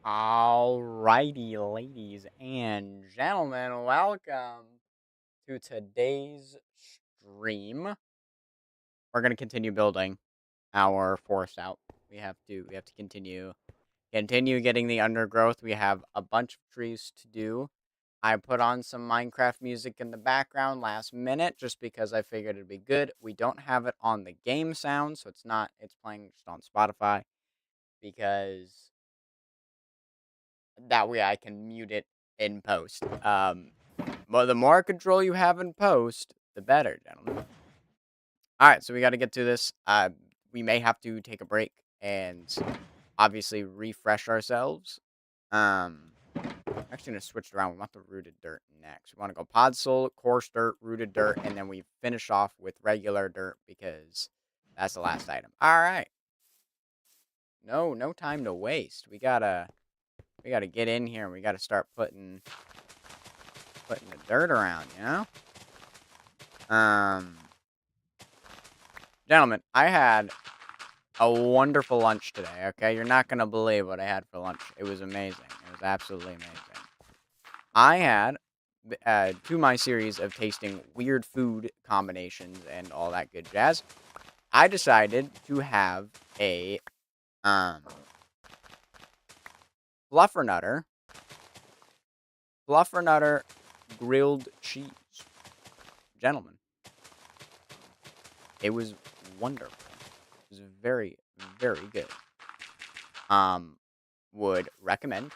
Alrighty, ladies and gentlemen, welcome to today's stream. We're gonna continue building our forest out. We have to continue getting the undergrowth. We have a bunch of trees to do. I put on some Minecraft music in the background last minute just because I figured it'd be good. We don't have it on the game sound, so it's playing just on Spotify because that way I can mute it in post. Well, the more control you have in post, the better, gentlemen. All right, so we got to get to this. We may have to take a break and obviously refresh ourselves. I'm actually gonna switch it around. We want the rooted dirt next. We want to go podzol, coarse dirt, rooted dirt, and then we finish off with regular dirt because that's the last item. All right. No time to waste. We gotta get in here and we gotta start putting the dirt around, you know? Gentlemen, I had a wonderful lunch today, okay? You're not gonna believe what I had for lunch. It was amazing. It was absolutely amazing. I had, to my series of tasting weird food combinations and all that good jazz, I decided to have a, fluffernutter grilled cheese. Gentlemen, it was wonderful. It was very, very good. Would recommend.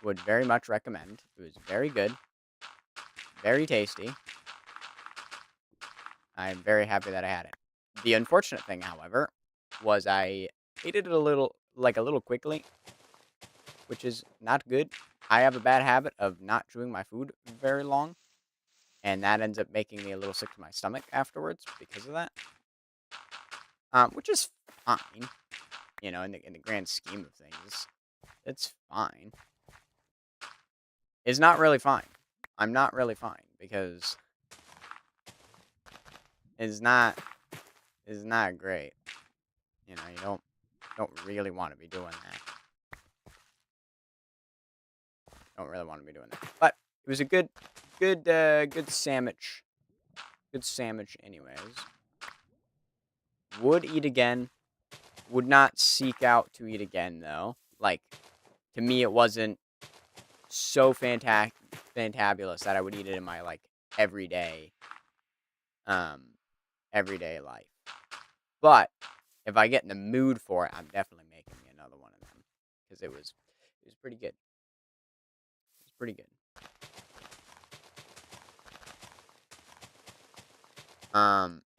Would very much recommend. It was very good. Very tasty. I'm very happy that I had it. The unfortunate thing, however, was I ate it a little quickly, which is not good. I have a bad habit of not chewing my food very long, and that ends up making me a little sick to my stomach afterwards because of that. Which is fine, you know, in the grand scheme of things, it's fine. It's not really fine. I'm not really fine because it's not great. You know, you don't really want to be doing that. Don't really want to be doing that. But it was a good sandwich. Good sandwich anyways. Would eat again. Would not seek out to eat again though. Like, to me it wasn't so fantabulous that I would eat it in my like everyday everyday life. But if I get in the mood for it, I'm definitely making me another one of them because it was pretty good. It was pretty good.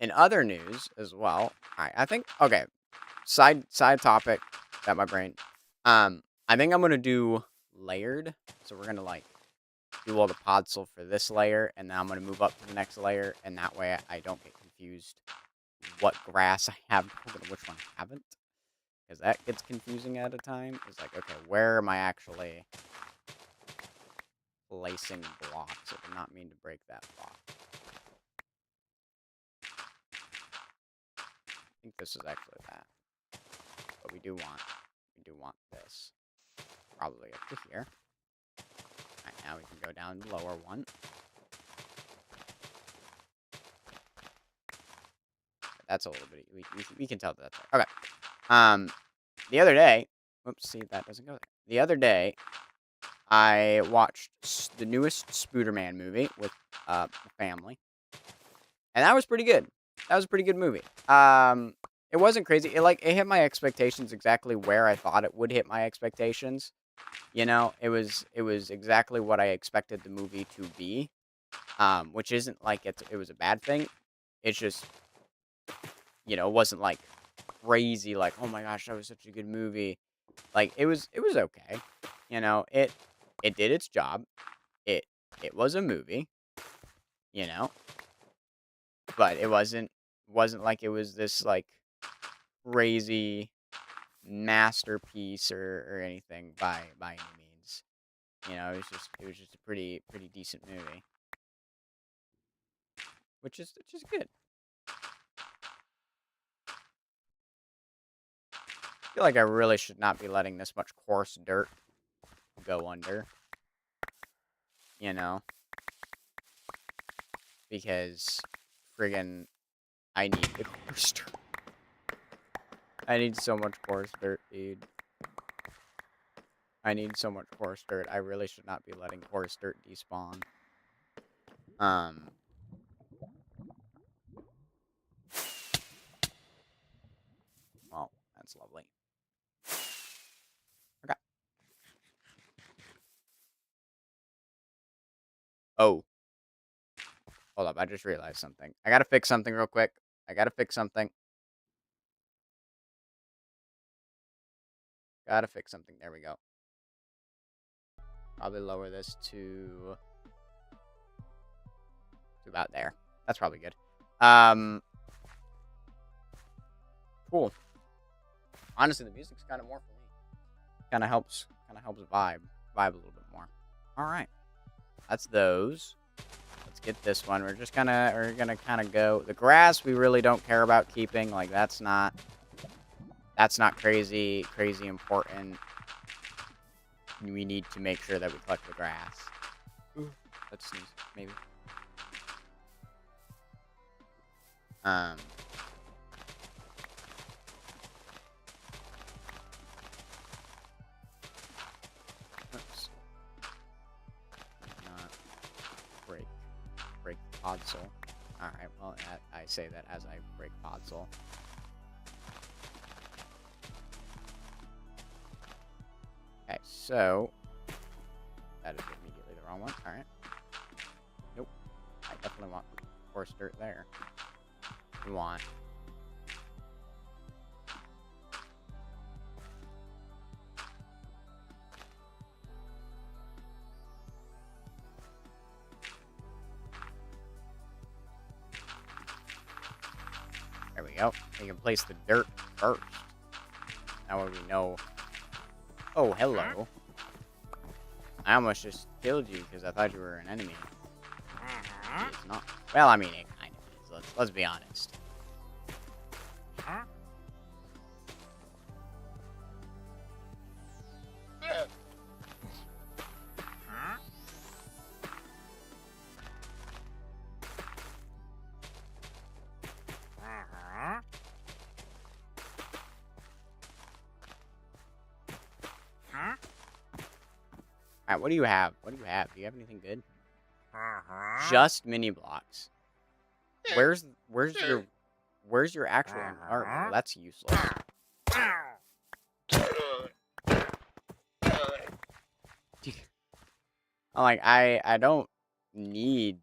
In other news as well, I think okay. Side topic that my brain. I think I'm gonna do layered. So we're gonna like do all the podzol for this layer, and then I'm gonna move up to the next layer, and that way I don't get confused what grass I have and which one I haven't, because that gets confusing at a time. It's like, okay, where am I actually placing blocks? I did not mean to break that block. I think this is actually that, but we do want this probably up to here. All right, now we can go down the lower one. That's a little bit. We can tell that that's there. Okay. The other day, oops, see that doesn't go there. The other day, I watched the newest Spooderman movie with the family, and that was pretty good. That was a pretty good movie. It wasn't crazy. It hit my expectations exactly where I thought it would hit my expectations. You know, it was exactly what I expected the movie to be. Which isn't like it was a bad thing. It's just, you know, it wasn't like crazy, like, oh my gosh, that was such a good movie. Like, it was okay. You know, it did its job. It was a movie, you know, but it wasn't like it was this like crazy masterpiece or anything by any means. You know, it was just a pretty decent movie, which is good. feel like I really should not be letting this much coarse dirt go under. You know? Because friggin' I need the coarse dirt. I need so much coarse dirt, dude. I need so much coarse dirt. I really should not be letting coarse dirt despawn. Well, that's lovely. Okay. Oh. Hold up, I just realized something. I gotta fix something real quick. I gotta fix something. Gotta fix something. There we go. Probably lower this to about there. That's probably good. Cool. Honestly, the music's kind of more for me. Kind of helps vibe a little bit more. All right. That's those. Let's get this one. We're gonna kind of go. The grass we really don't care about keeping. Like that's not crazy important. We need to make sure that we collect the grass. Ooh, let's sneeze, maybe. Oops. Not break the podzol. All right. Well, I say that as I break podzol. Okay, so that is immediately the wrong one. All right. Nope. I definitely want coarse dirt there. We want. There we go. We can place the dirt first. That way we know. Oh, hello. I almost just killed you because I thought you were an enemy. It's not. Well, I mean, it kind of is. Let's be honest. Alright, what do you have? What do you have? Do you have anything good? Just mini blocks. Where's your actual art? Well, that's useless. Like I don't need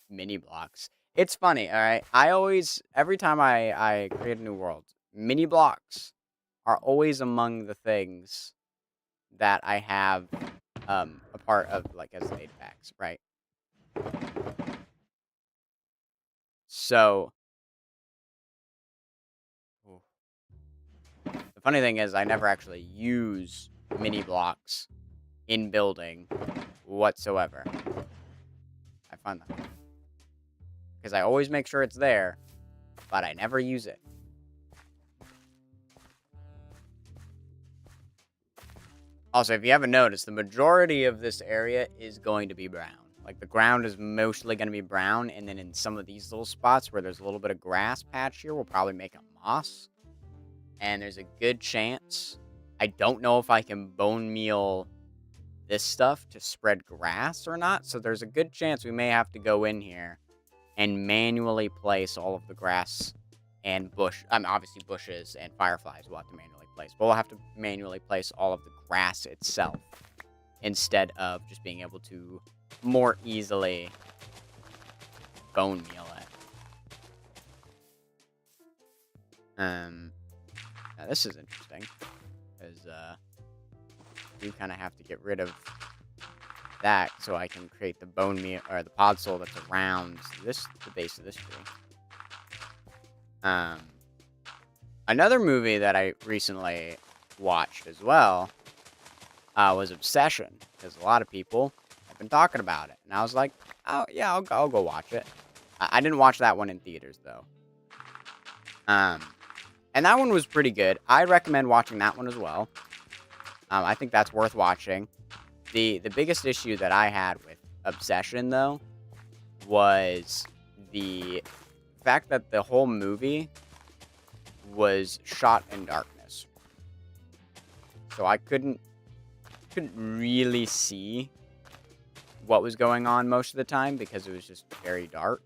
mini blocks. It's funny, alright? Every time I create a new world, mini blocks are always among the things that I have a part of like as aid packs, right? So the funny thing is I never actually use mini blocks in building whatsoever. I find that because I always make sure it's there, but I never use it. Also, if you haven't noticed, the majority of this area is going to be brown. Like, the ground is mostly going to be brown, and then in some of these little spots where there's a little bit of grass patch here, we'll probably make a moss. And there's a good chance. I don't know if I can bone meal this stuff to spread grass or not, so there's a good chance we may have to go in here and manually place all of the grass and obviously bushes and fireflies we'll have to manually place, but we'll have to manually place all of the grass itself instead of just being able to more easily bone meal it. Now this is interesting because you kind of have to get rid of that so I can create the bone meal or the podzol that's around the base of this tree. Another movie that I recently watched as well was Obsession, because a lot of people have been talking about it, and I was like, oh yeah, I'll go watch it. I didn't watch that one in theaters though. And that one was pretty good. I recommend watching that one as well. I think that's worth watching. The biggest issue that I had with Obsession, though, was the fact that the whole movie was shot in darkness. So I couldn't really see what was going on most of the time because it was just very dark.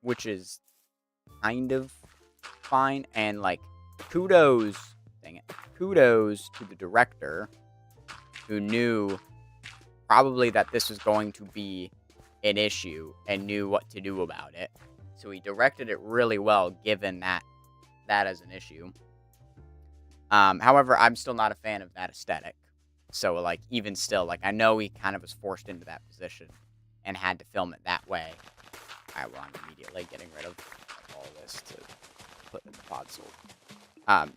Which is kind of fine, and like kudos to the director who knew probably that this was going to be an issue and knew what to do about it. So he directed it really well, given that as an issue. However, I'm still not a fan of that aesthetic. So like, even still, like, I know he kind of was forced into that position and had to film it that way. Alright, well, I'm immediately getting rid of all this to put in the console.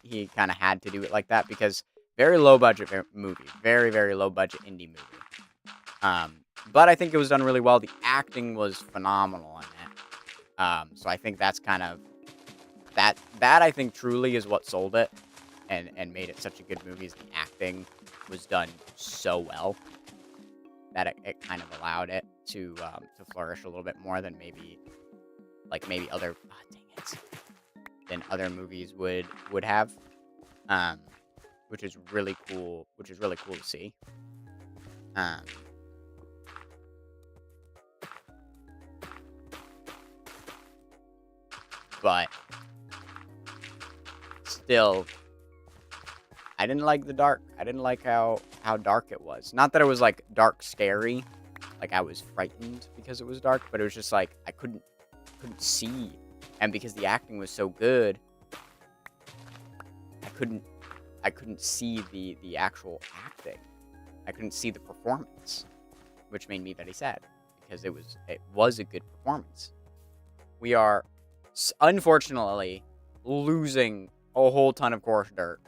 He kind of had to do it like that because very low budget movie. Very, very low budget indie movie. But I think it was done really well. The acting was phenomenal in it. So I think that's kind of... That I think truly is what sold it and made it such a good movie, is the acting was done so well that it kind of allowed it to flourish a little bit more than maybe other than other movies would have, which is really cool. Which is really cool to see. But still, I didn't like the dark. I didn't like how dark it was. Not that it was like dark scary, like I was frightened because it was dark, but it was just like I couldn't see, and because the acting was so good, I couldn't see the actual acting. I couldn't see the performance, which made me very sad because it was a good performance. We are unfortunately losing a whole ton of coarse dirt,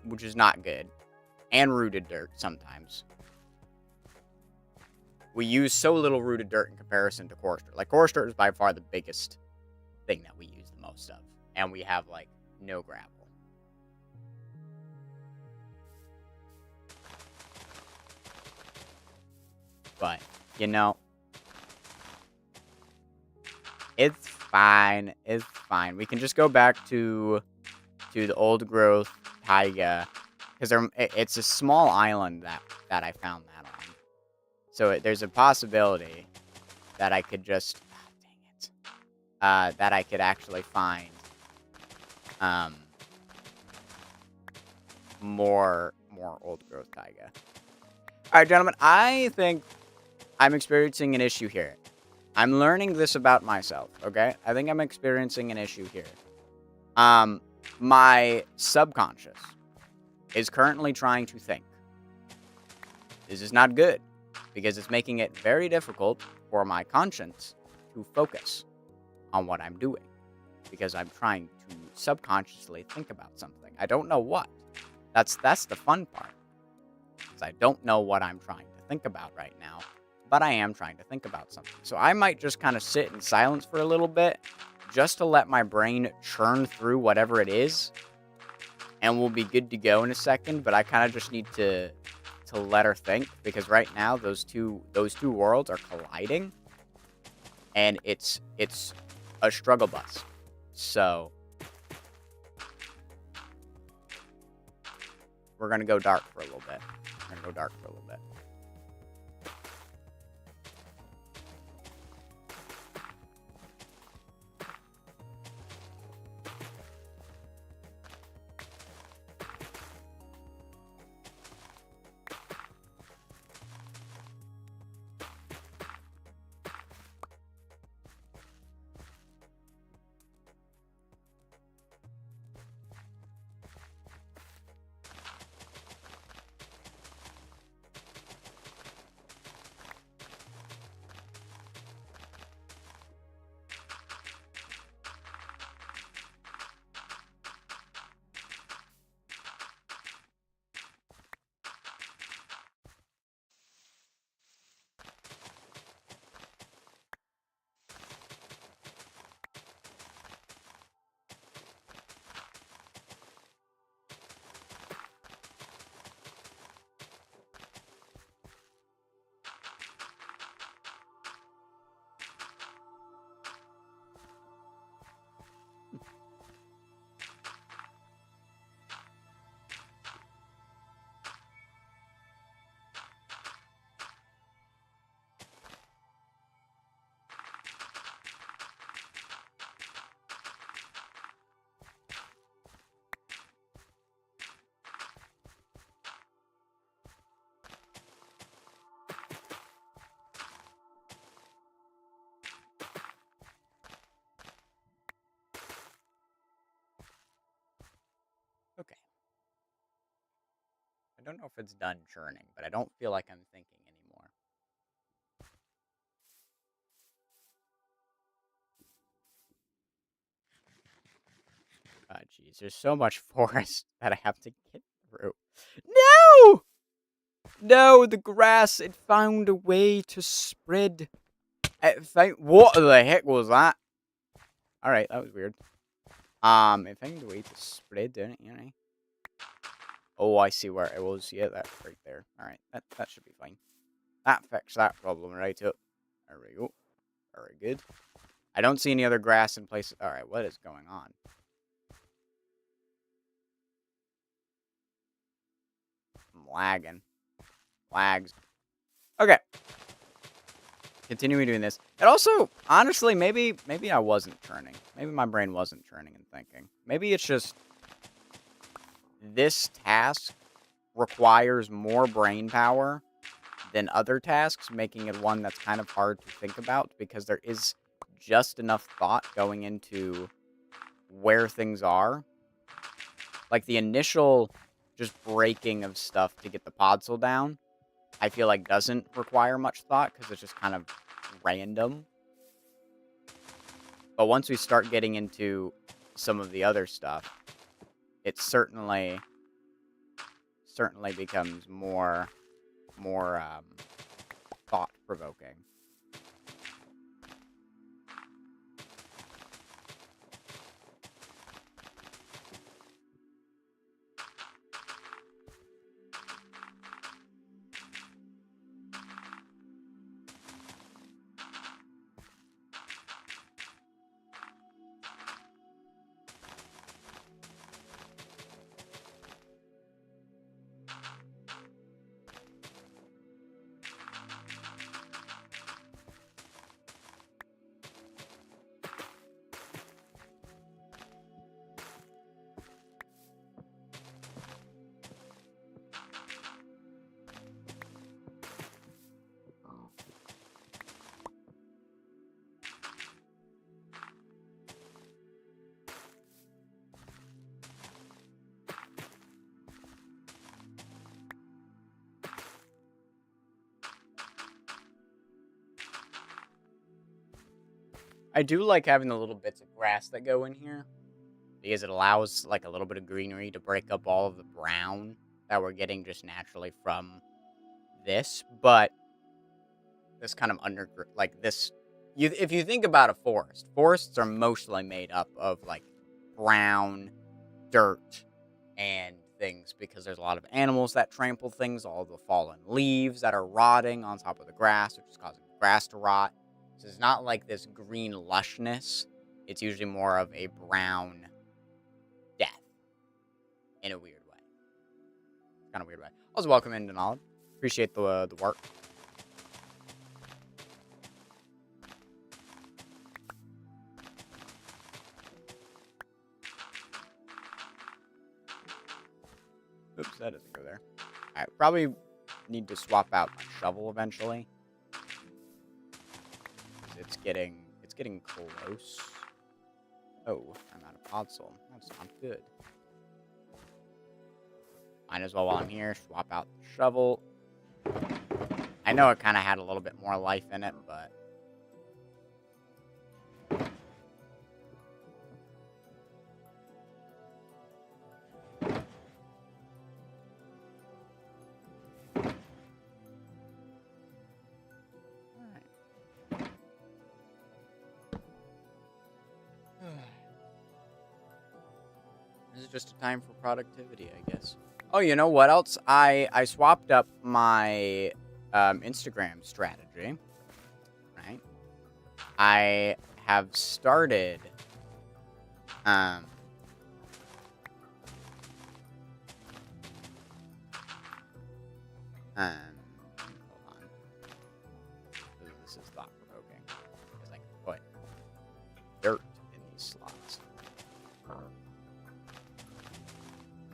which is not good, and rooted dirt sometimes. We use so little rooted dirt in comparison to coarse dirt. Like, coarse dirt is by far the biggest thing that we use the most of, and we have like no gravel. But you know, it's fine. It's fine. We can just go back to the old growth taiga, because it's a small island that I found that on. So there's a possibility that I could just, that I could actually find more old growth taiga. All right, gentlemen, I think I'm experiencing an issue here. I'm learning this about myself, okay? I think I'm experiencing an issue here. My subconscious is currently trying to think. This is not good, because it's making it very difficult for my conscience to focus on what I'm doing, because I'm trying to subconsciously think about something. I don't know what. That's the fun part, because I don't know what I'm trying to think about right now, but I am trying to think about something. So I might just kind of sit in silence for a little bit, just to let my brain churn through whatever it is, and we'll be good to go in a second. But I kind of just need to let her think, because right now those two worlds are colliding, and it's a struggle bus. So we're gonna go dark for a little bit. don't know if it's done churning, but I don't feel like I'm thinking anymore. Jeez, there's so much forest that I have to get through. No! No, the grass, it found a way to spread. What the heck was that? Alright, that was weird. It found a way to spread, didn't it, you know? Oh, I see where it was. Yeah, that's right there. Alright, that should be fine. That fixed that problem right up. There we go. Very good. I don't see any other grass in places. Alright, what is going on? I'm lagging. Lags. Okay. Continuing doing this. And also, honestly, maybe I wasn't churning. Maybe my brain wasn't churning and thinking. Maybe it's just this task requires more brain power than other tasks, making it one that's kind of hard to think about because there is just enough thought going into where things are. Like the initial just breaking of stuff to get the podzol down, I feel like doesn't require much thought because it's just kind of random. But once we start getting into some of the other stuff, it certainly becomes more thought-provoking. I do like having the little bits of grass that go in here because it allows like a little bit of greenery to break up all of the brown that we're getting just naturally from this. But this kind of if you think about a forest, forests are mostly made up of like brown dirt and things because there's a lot of animals that trample things, all the fallen leaves that are rotting on top of the grass, which is causing the grass to rot. So it's not like this green lushness. It's usually more of a brown death in a weird way. Kind of weird way. Also, welcome in, Denali. Appreciate the work. Oops, that doesn't go there. I probably need to swap out my shovel eventually. It's getting close. Oh, I'm out of podzol. That's not good. Might as well, while I'm here, swap out the shovel. I know it kind of had a little bit more life in it, but... This is just a time for productivity, I guess. Oh, you know what else? I swapped up my Instagram strategy. Right? I have started hold on. This is thought provoking because I can put dirt in these slots.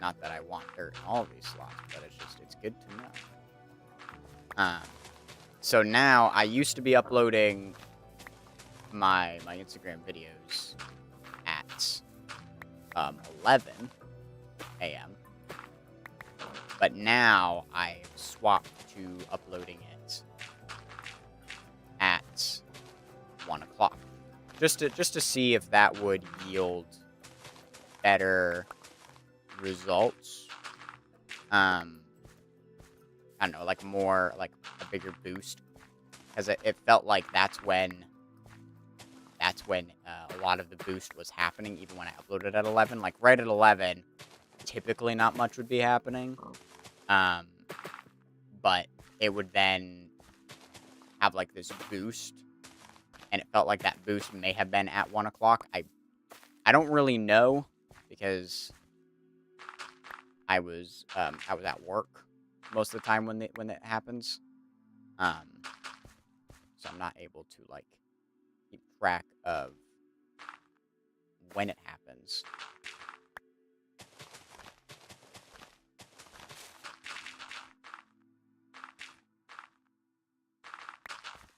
Not that I want dirt in all of these slots, but it's good to know. So now I used to be uploading my Instagram videos at 11 a.m. But now I swapped to uploading it at 1 o'clock. Just to see if that would yield better results. I don't know, like more, like a bigger boost. Because it felt like that's when a lot of the boost was happening, even when I uploaded at 11. Like, right at 11, typically not much would be happening. But it would then have, like, this boost, and it felt like that boost may have been at 1 o'clock. I don't really know, because I was at work most of the time when it happens. So I'm not able to, like, keep track of when it happens.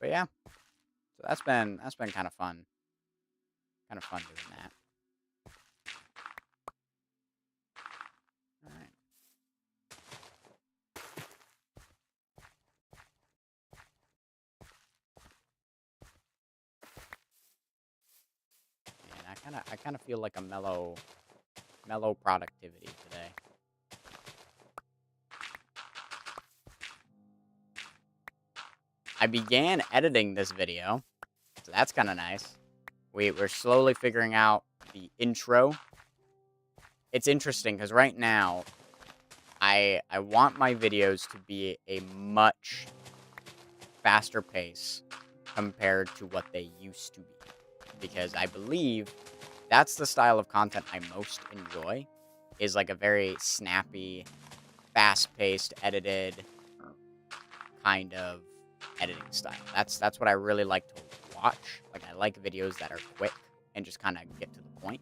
But yeah, so that's been kind of fun. Kind of fun doing that. All right. And I kind of feel like a mellow productivity today. I began editing this video, so that's kind of nice. We're slowly figuring out the intro. It's interesting because right now, I want my videos to be a much faster pace compared to what they used to be, because I believe that's the style of content I most enjoy, is like a very snappy, fast-paced, edited kind of editing style. That's what I really like to watch. Like, I like videos that are quick and just kind of get to the point.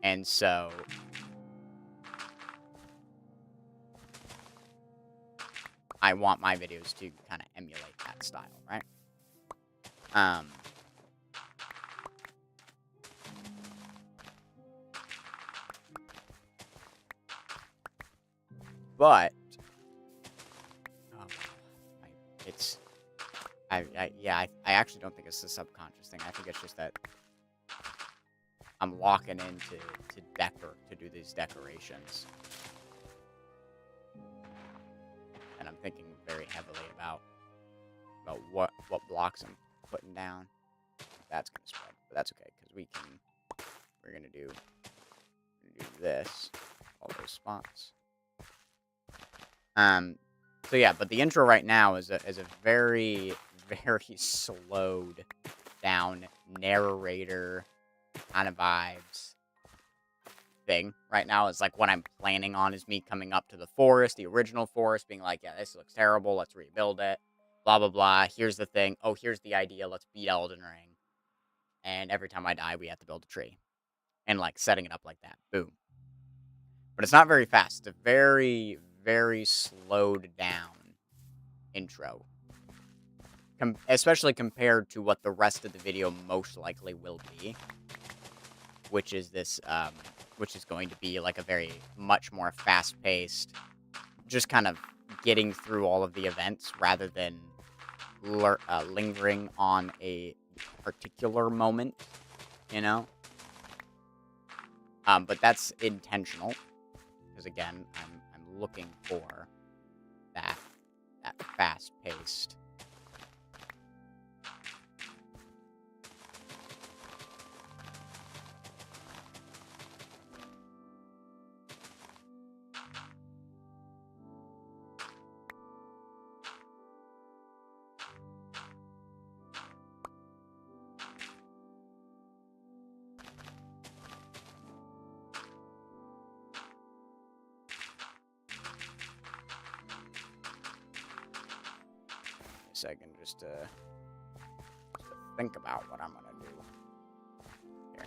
And so I want my videos to kind of emulate that style, right? But it's I actually don't think it's a subconscious thing. I think it's just that I'm locking into to do these decorations, and I'm thinking very heavily about what blocks I'm putting down. That's gonna spread, but that's okay because we're gonna do this, all those spots. So yeah, but the intro right now is a very slowed down narrator kind of vibes thing. Right now is like what I'm planning on is me coming up to the forest, the original forest, being like, yeah, this looks terrible, let's rebuild it, blah blah blah. Here's the thing. Oh, here's the idea. Let's beat Elden Ring. And every time I die, we have to build a tree. And like setting it up like that. Boom. But it's not very fast. It's a very, very slowed down intro. Especially compared to what the rest of the video most likely will be. Which is this, which is going to be like a very much more fast-paced, just kind of getting through all of the events rather than lingering on a particular moment, you know? But that's intentional, because again, I'm looking for that fast-paced. Second, just to think about what I'm gonna do here.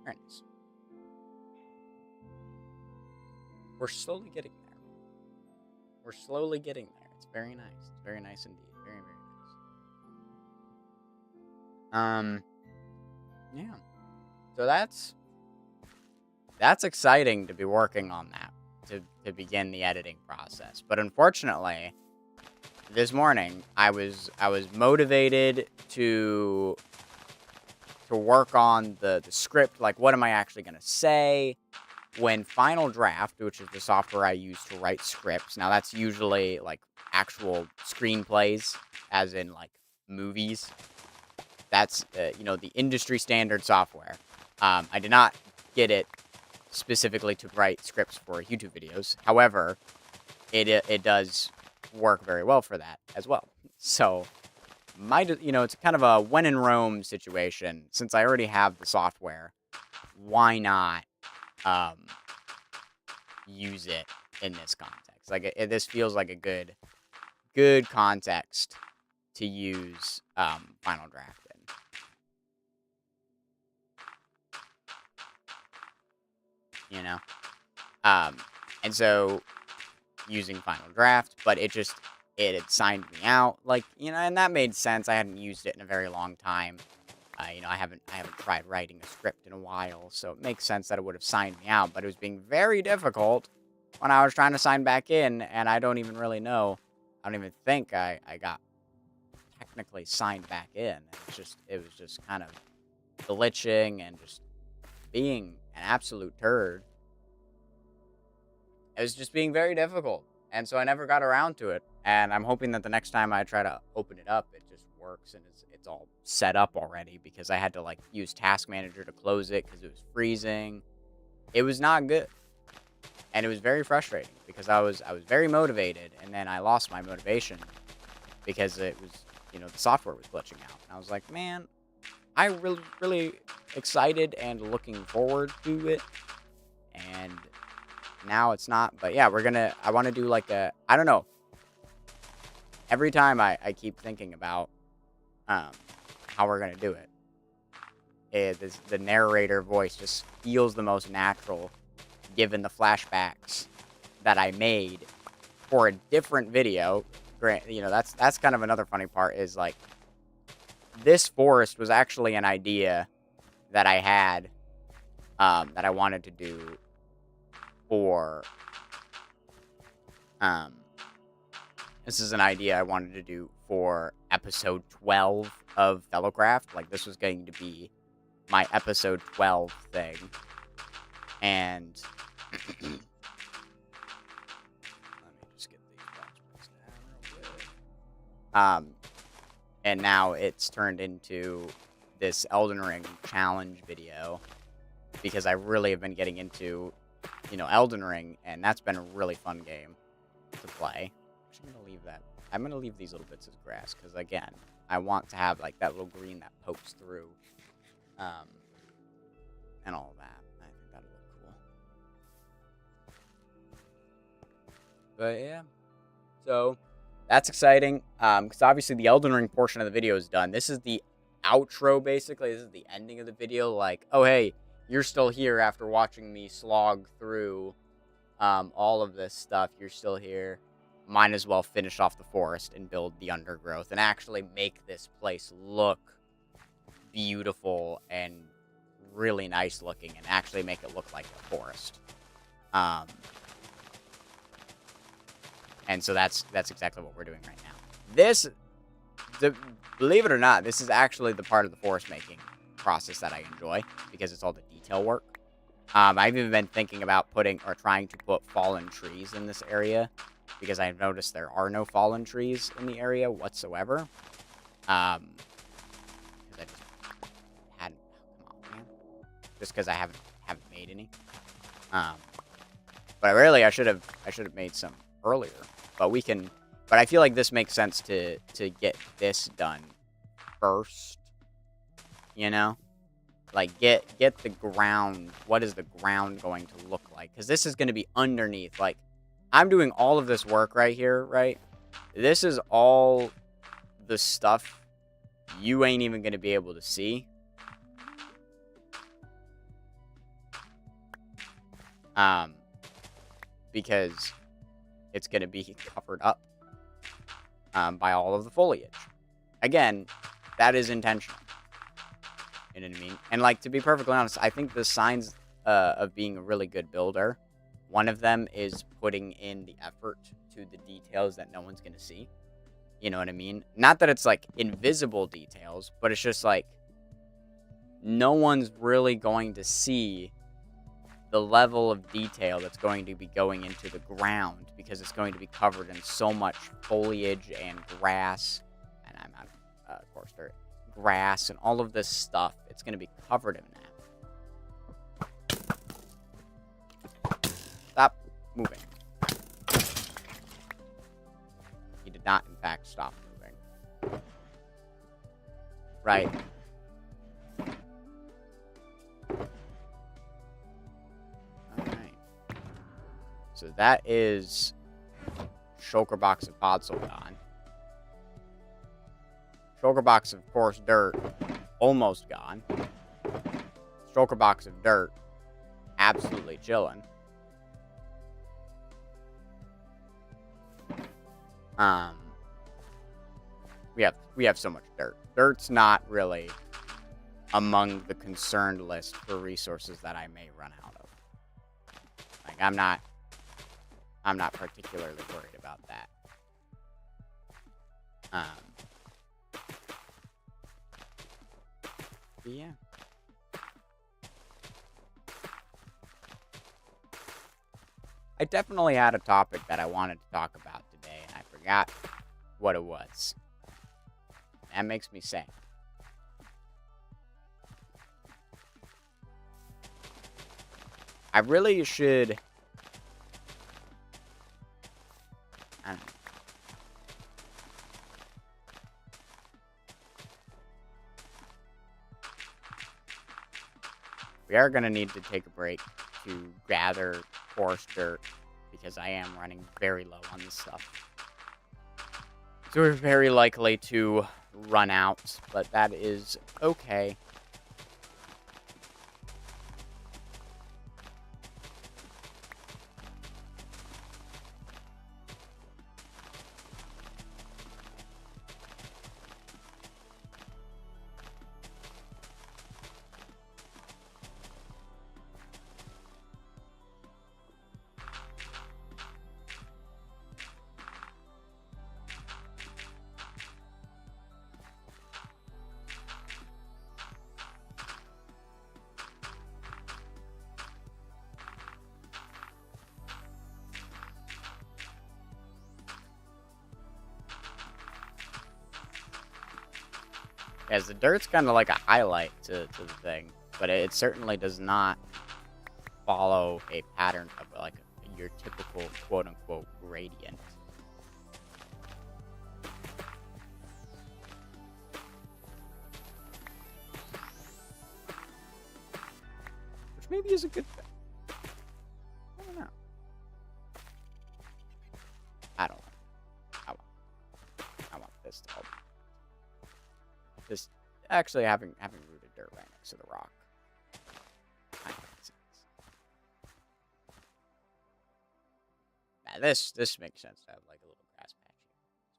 Very nice. We're slowly getting there. We're slowly getting there. It's very nice. It's very nice indeed. Very, very nice. Yeah. So that's exciting to be working on that to begin the editing process. But unfortunately, this morning I was motivated to work on the script, like what am I actually going to say, when Final Draft, which is the software I use to write scripts. Now that's usually like actual screenplays, as in like movies. That's the industry standard software. I did not get it specifically to write scripts for YouTube videos. However, it does work very well for that as well. So it's kind of a when in Rome situation. Since I already have the software, why not use it in this context? Like this feels like a good context to use Final Draft in. And so using Final Draft, but it had signed me out, like, and that made sense. I hadn't used it in a very long time. I haven't tried writing a script in a while, so it makes sense that it would have signed me out, but it was being very difficult when I was trying to sign back in, and I don't even really know. I don't even think I got technically signed back in. It was just kind of glitching and just being an absolute turd. It was just being very difficult, and so I never got around to it, and I'm hoping that the next time I try to open it up, it just works, and it's all set up already, because I had to, like, use Task Manager to close it because it was freezing. It was not good, and it was very frustrating, because I was very motivated, and then I lost my motivation because it was, the software was glitching out, and I was like, man, I really excited and looking forward to it, and now it's not. But yeah, I want to do like I don't know. Every time I keep thinking about how we're gonna do it, the narrator voice just feels the most natural, given the flashbacks that I made for a different video. That's kind of another funny part, is like, this forest was actually an idea that I had, that I wanted to do for, this is an idea I wanted to do for episode 12 of Fellowcraft. Like, this was going to be my episode 12 thing. And let me just get these boxes down real quick. And now it's turned into this Elden Ring challenge video, because I really have been getting into, Elden Ring, and that's been a really fun game to play. I'm gonna leave these little bits of grass, because again, I want to have like that little green that pokes through, and all of that. I think that'll look cool. But yeah, so that's exciting, because obviously the Elden Ring portion of the video is done. This is the outro, basically. This is the ending of the video. Like, oh hey, you're still here after watching me slog through all of this stuff. You're still here. Might as well finish off the forest and build the undergrowth and actually make this place look beautiful and really nice looking, and actually make it look like a forest. And so that's exactly what we're doing right now. Believe it or not, this is actually the part of the forest making process that I enjoy, because it's all the detail work. I've even been thinking about trying to put fallen trees in this area, because I've noticed there are no fallen trees in the area whatsoever. Because I just hadn't. Come on, man. Just because I haven't made any. But really, I should have made some earlier. But I feel like this makes sense to get this done first. Like, get the ground. What is the ground going to look like? Because this is going to be underneath. Like, I'm doing all of this work right here, right? This is all the stuff you ain't even going to be able to see. Because it's going to be covered up by all of the foliage. Again, that is intentional. You know what I mean? And, like, to be perfectly honest, I think the signs of being a really good builder, one of them is putting in the effort to the details that no one's going to see. You know what I mean? Not that it's, like, invisible details, but it's just, like, no one's really going to see the level of detail that's going to be going into the ground because it's going to be covered in so much foliage and grass, and I'm out of course dirt, grass and all of this stuff. It's going to be covered in that. Stop moving. He did not, in fact, stop moving. Right. So that is shulker box of podzol gone. Shulker box of coarse dirt almost gone. Shulker box of dirt absolutely chilling. We have so much dirt. Dirt's not really among the concerned list for resources that I may run out of. Like, I'm not particularly worried about that. But yeah. I definitely had a topic that I wanted to talk about today, and I forgot what it was. That makes me sad. I really should... I don't know. We are going to need to take a break to gather coarse dirt because I am running very low on this stuff. So we're very likely to run out, but that is okay. As the dirt's kind of like a highlight to the thing, but it certainly does not follow a pattern of like your typical quote-unquote gradient. Which maybe is a good thing. I don't know. I don't know. I want this to help. Just actually having rooted dirt right next to the rock. Nah, this makes sense to have like a little grass patch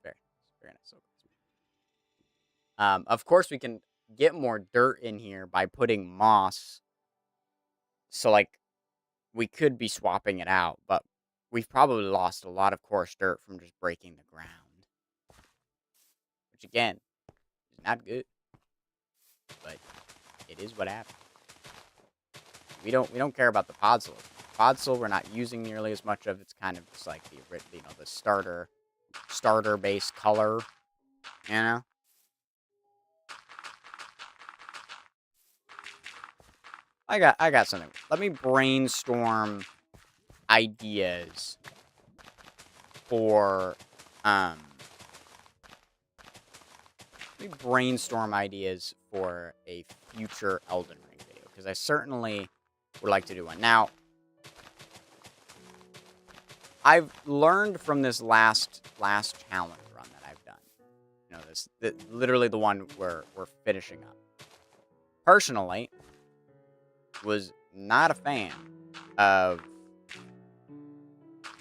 here. It's very nice. Of course we can get more dirt in here by putting moss. So like we could be swapping it out, but we've probably lost a lot of coarse dirt from just breaking the ground. Which again is not good. But it is what happened. We don't care about the podzol. Podzol we're not using nearly as much of. It's kind of just like the starter base color, you know. I got something. Let me brainstorm ideas for a future Elden Ring video, because I certainly would like to do one. Now, I've learned from this last challenge run that I've done. You know, literally the one we're finishing up. Personally, was not a fan of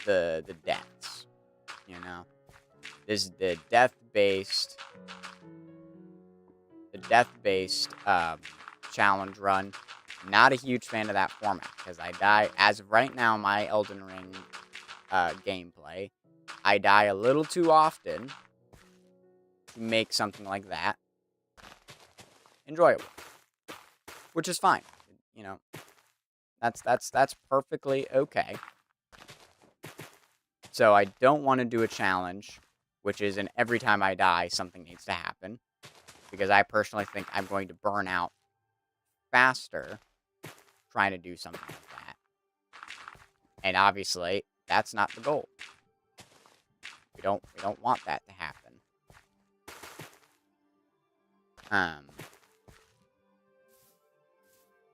the deaths. You know, the death-based challenge run. Not a huge fan of that format because I die, as of right now, my Elden Ring gameplay, I die a little too often to make something like that enjoyable, which is fine. You know, that's perfectly okay. So I don't want to do a challenge, which is an every time I die, something needs to happen, because I personally think I'm going to burn out faster trying to do something like that. And obviously, that's not the goal. We don't want that to happen.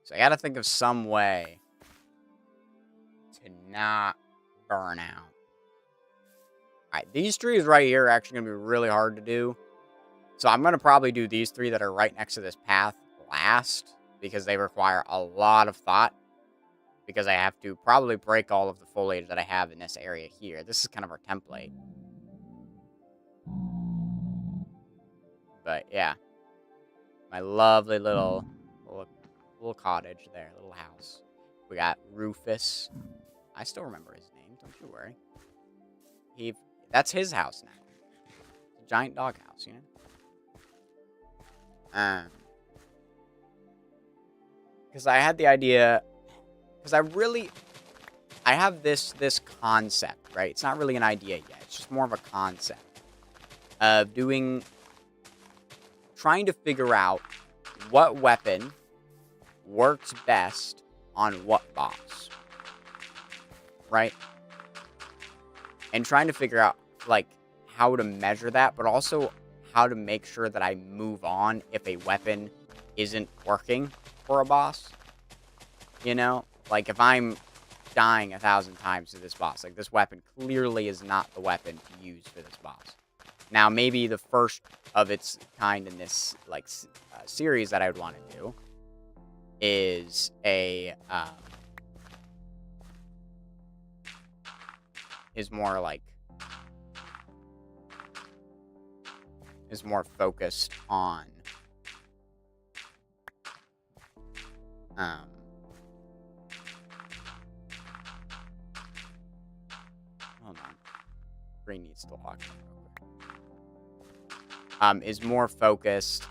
So I gotta think of some way to not burn out. Alright, these trees right here are actually gonna be really hard to do. So I'm gonna probably do these 3 that are right next to this path last, because they require a lot of thought. Because I have to probably break all of the foliage that I have in this area here. This is kind of our template. But yeah. My lovely little cottage there, little house. We got Rufus. I still remember his name, don't you worry. That's his house now. It's a giant dog house, you know? Because I had the idea, because I have this concept, right? It's not really an idea yet. It's just more of a concept of trying to figure out what weapon works best on what boss, right? And trying to figure out, like, how to measure that, but also how to make sure that I move on if a weapon isn't working for a boss. You know? Like, if I'm dying 1,000 times to this boss, like, this weapon clearly is not the weapon to use for this boss. Now, maybe the first of its kind in this, like, series that I would want to do is is more focused on hold on. Brain needs to lock in real quick. Is more focused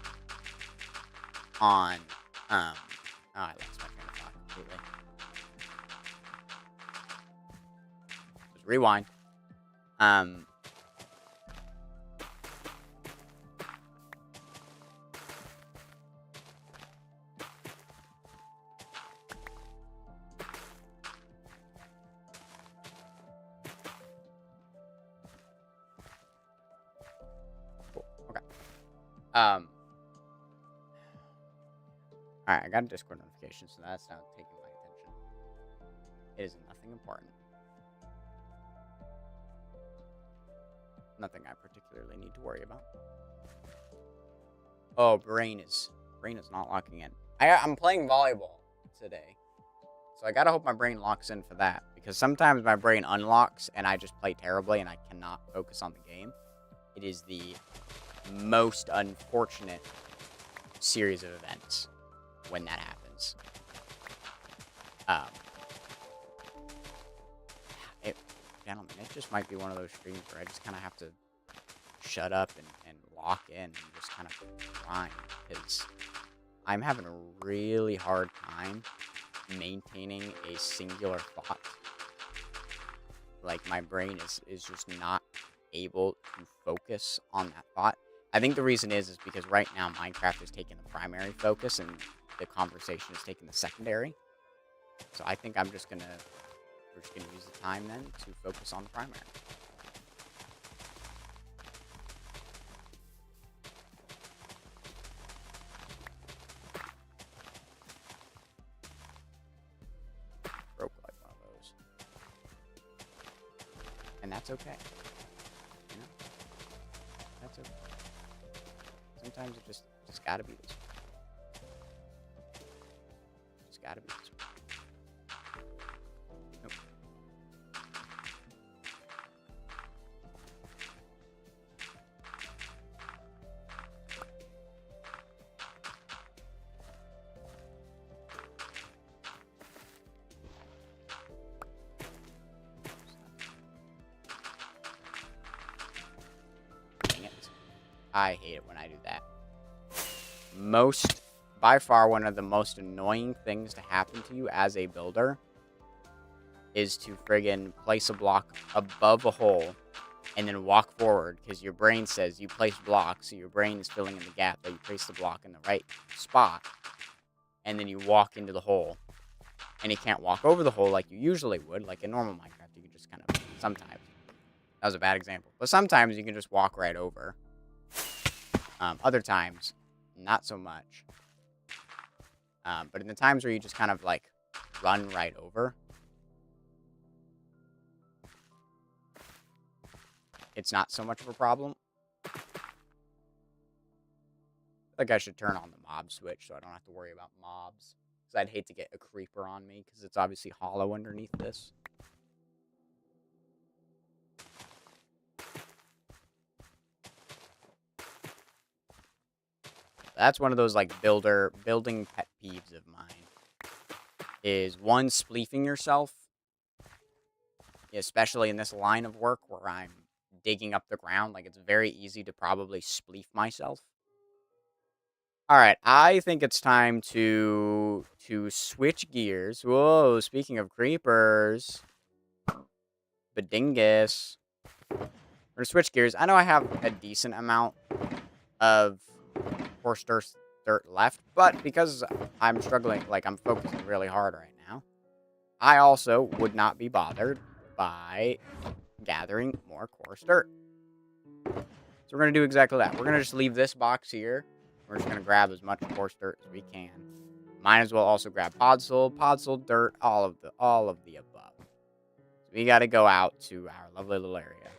on oh, I lost my train of thought completely. Just rewind. Cool. Okay. Alright, I got a Discord notification, so that's now taking my attention. It is nothing important. Nothing I particularly need to worry about. Oh, brain is not locking in. I'm playing volleyball today, so I gotta hope my brain locks in for that, because sometimes my brain unlocks and I just play terribly and I cannot focus on the game. It is the most unfortunate series of events when that happens. Gentlemen, it just might be one of those streams where I just kind of have to shut up and lock in and just kind of grind, because I'm having a really hard time maintaining a singular thought. Like, my brain is just not able to focus on that thought. I think the reason is because right now Minecraft is taking the primary focus and the conversation is taking the secondary. So I think we're just gonna use the time then to focus on the primary. Broke like one of those. And that's okay. You know? That's okay. Sometimes it just gotta be this way. Just gotta be this way. Nope. I hate it when I do that. By far, one of the most annoying things to happen to you as a builder is to friggin' place a block above a hole and then walk forward, because your brain says you place blocks, so your brain is filling in the gap that you place the block in the right spot, and then you walk into the hole, and you can't walk over the hole like you usually would, like in normal Minecraft. You can just kind of, sometimes, that was a bad example, but sometimes you can just walk right over. Other times, not so much. But in the times where you just kind of, like, run right over, it's not so much of a problem. I think I should turn on the mob switch so I don't have to worry about mobs. Because I'd hate to get a creeper on me, because it's obviously hollow underneath this. That's one of those, like, building pet peeves of mine. Is, one, spleefing yourself. Especially in this line of work where I'm digging up the ground. Like, it's very easy to probably spleef myself. Alright, I think it's time to switch gears. Whoa, speaking of creepers. Badingus. We're gonna switch gears. I know I have a decent amount of coarse dirt left, but because I'm struggling, like, I'm focusing really hard right now, I also would not be bothered by gathering more coarse dirt. So we're going to do exactly that. We're going to just leave this box here. We're just going to grab as much coarse dirt as we can. Might as well also grab podzol, dirt, all of the above. So we got to go out to our lovely little area.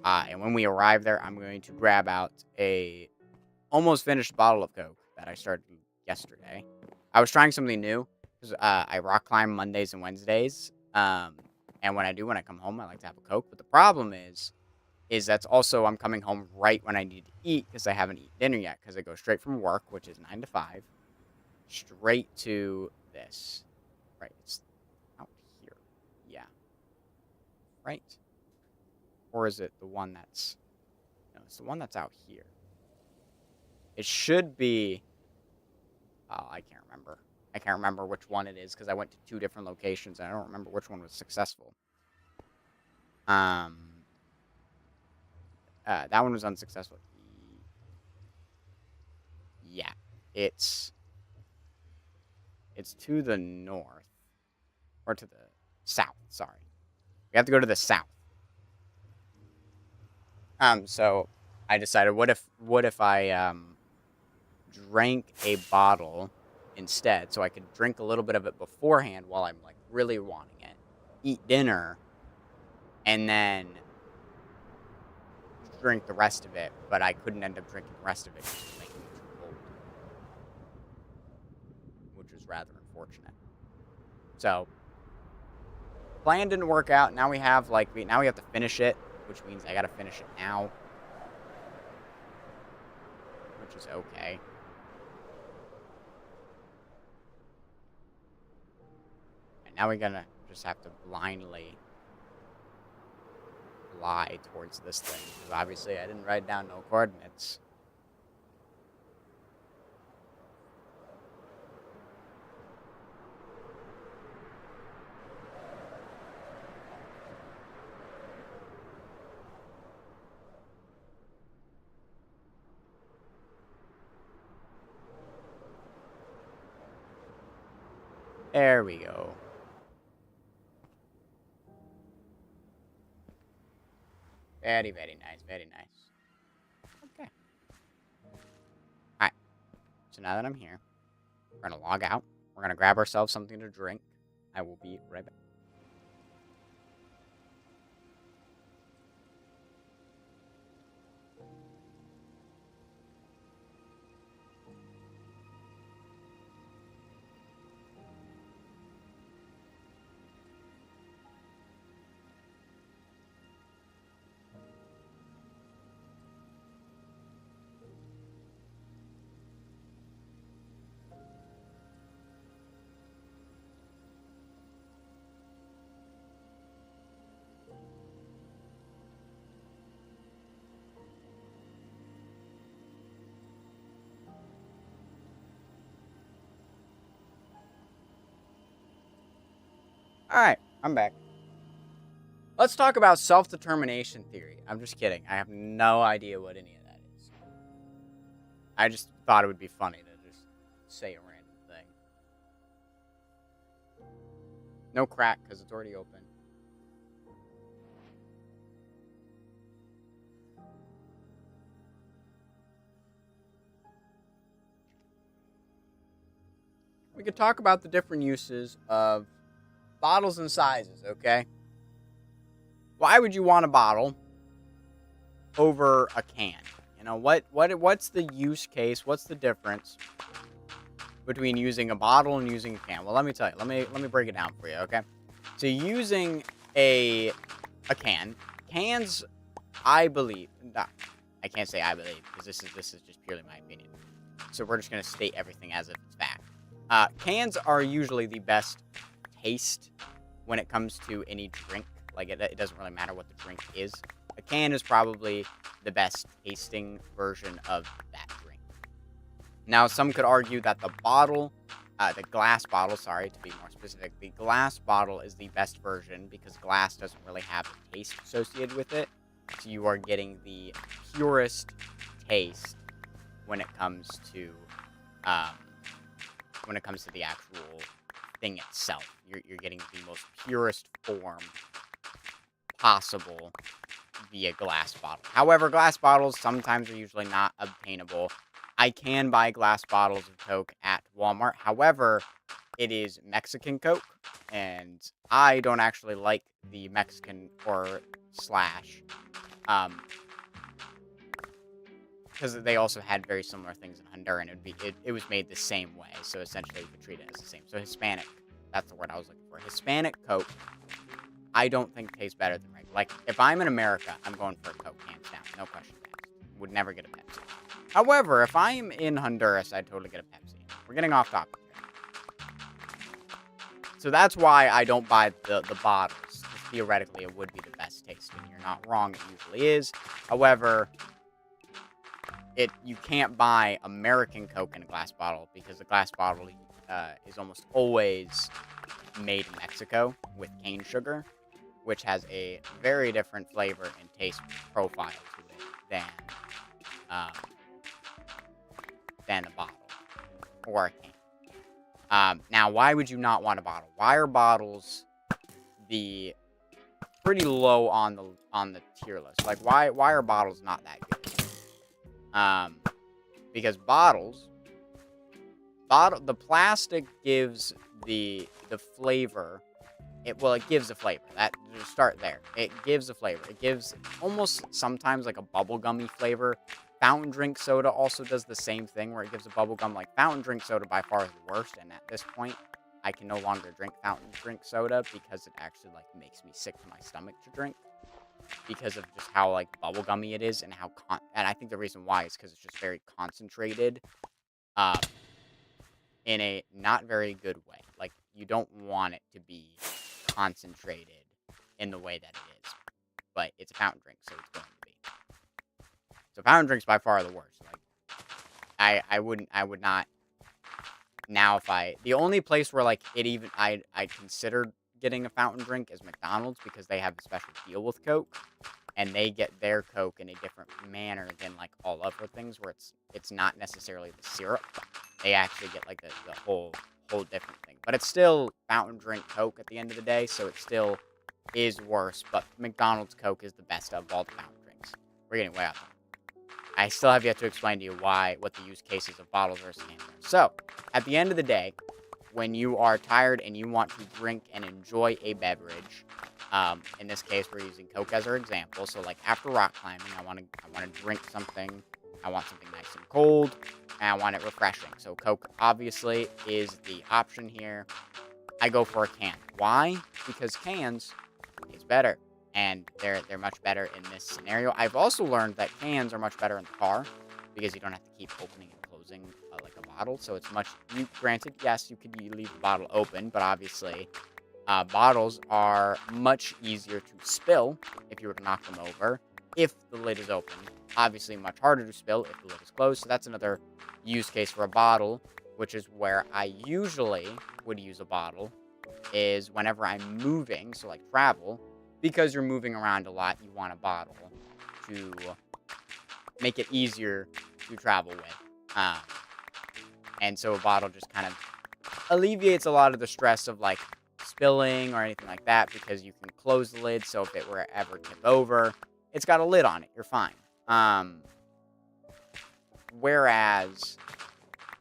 And when we arrive there, I'm going to grab out a almost finished bottle of Coke that I started yesterday. I was trying something new, because I rock climb Mondays and Wednesdays. And when I come home, I like to have a Coke. But the problem is that's also I'm coming home right when I need to eat, because I haven't eaten dinner yet, because I go straight from work, which is 9 to 5, straight to this. Right, it's out here. Yeah. Right? Or is it the one that's... No, it's the one that's out here. It should be... Oh, I can't remember. I can't remember which one it is, because I went to 2 different locations, and I don't remember which one was successful. That one was unsuccessful. Yeah. It's to the north. Or to the south, sorry. We have to go to the south. So I decided, what if I, drank a bottle instead, so I could drink a little bit of it beforehand while I'm, like, really wanting it, eat dinner, and then drink the rest of it, but I couldn't end up drinking the rest of it because it was making me too cold, which was rather unfortunate. So, plan didn't work out. Now we have, like, now we have to finish it, which means I gotta finish it now, which is okay. And now we're gonna just have to blindly fly towards this thing, because obviously I didn't write down no coordinates. There we go. Very, very nice, very nice. Okay. Alright. So now that I'm here, we're gonna log out. We're gonna grab ourselves something to drink. I will be right back. Alright, I'm back. Let's talk about self-determination theory. I'm just kidding. I have no idea what any of that is. I just thought it would be funny to just say a random thing. No crack, because it's already open. We could talk about the different uses of bottles and sizes, okay? Why would you want a bottle over a can? You know, what's the use case? What's the difference between using a bottle and using a can? Well, let me tell you. Let me break it down for you, okay? So using a cans, I believe. No, I can't say I believe because this is just purely my opinion. So we're just gonna state everything as if it's fact. Cans are usually the best taste when it comes to any drink. Like, it doesn't really matter what the drink is. A can is probably the best tasting version of that drink. Now, some could argue that the glass bottle, sorry, to be more specific, the glass bottle is the best version because glass doesn't really have a taste associated with it. So you are getting the purest taste when it comes to the actual thing itself. You're getting the most purest form possible via glass bottle. However, glass bottles sometimes are usually not obtainable. I can buy glass bottles of Coke at Walmart. However, it is Mexican Coke, and I don't actually like the Mexican because they also had very similar things in Honduras, and it was made the same way. So essentially, you could treat it as the same. So Hispanic, that's the word I was looking for. Hispanic Coke, I don't think tastes better than regular. Like, if I'm in America, I'm going for a Coke, hands down, no question asked. Would never get a Pepsi. However, if I'm in Honduras, I'd totally get a Pepsi. We're getting off topic here. So that's why I don't buy the bottles. Theoretically, it would be the best tasting. You're not wrong, it usually is. However, you can't buy American Coke in a glass bottle because the glass bottle is almost always made in Mexico with cane sugar, which has a very different flavor and taste profile to it than a bottle or a can. Now, why would you not want a bottle? Why are bottles pretty low on the tier list? Like, why are bottles not that good? Because the plastic gives the flavor. It gives a flavor. Just start there. It gives a flavor. It gives almost sometimes like a bubblegummy flavor. Fountain drink soda also does the same thing where it gives a bubblegum. Like, fountain drink soda by far is the worst, and at this point, I can no longer drink fountain drink soda because it actually like makes me sick to my stomach to drink. Because of just how like bubblegummy it is and and I think the reason why is because it's just very concentrated in a not very good way. Like, you don't want it to be concentrated in the way that it is. But it's a fountain drink, so it's going to be. So fountain drinks by far are the worst. Like, I would not. Now the only place where like I considered getting a fountain drink is McDonald's because they have a special deal with Coke, and they get their Coke in a different manner than like all other things where it's not necessarily the syrup. They actually get like the whole different thing. But it's still fountain drink Coke at the end of the day, so it still is worse. But McDonald's Coke is the best of all the fountain drinks. We're getting way out there. I still have yet to explain to you what the use cases of bottles versus cans are. So, at the end of the day, when you are tired and you want to drink and enjoy a beverage, in this case, we're using Coke as our example. So, like, after rock climbing, I want to drink something. I want something nice and cold, and I want it refreshing. So, Coke obviously is the option here. I go for a can. Why? Because cans taste better, and they're much better in this scenario. I've also learned that cans are much better in the car because you don't have to keep opening and closing like a bottle. So it's granted, yes, you could leave the bottle open, but obviously bottles are much easier to spill if you were to knock them over if the lid is open. Obviously much harder to spill if the lid is closed. So that's another use case for a bottle, which is where I usually would use a bottle is whenever I'm moving, so like travel, because you're moving around a lot, you want a bottle to make it easier to travel with. Um, and so a bottle just kind of alleviates a lot of the stress of like spilling or anything like that because you can close the lid. So if it were ever tip over, it's got a lid on it. You're fine. Whereas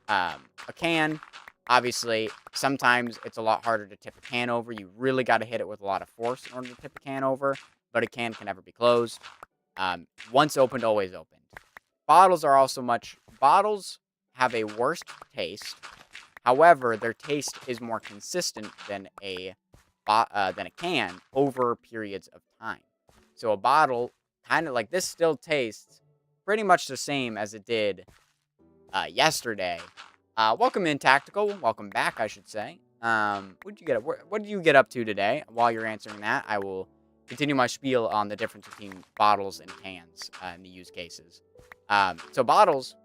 a can, obviously, sometimes it's a lot harder to tip a can over. You really got to hit it with a lot of force in order to tip a can over, but a can never be closed. Once opened, always opened. Bottles have a worse taste. However, their taste is more consistent than a can over periods of time. So a bottle, kind of like this, still tastes pretty much the same as it did yesterday. Welcome in, Tactical. Welcome back, I should say. What did you get up to today? While you're answering that, I will continue my spiel on the difference between bottles and cans in the use cases. So bottles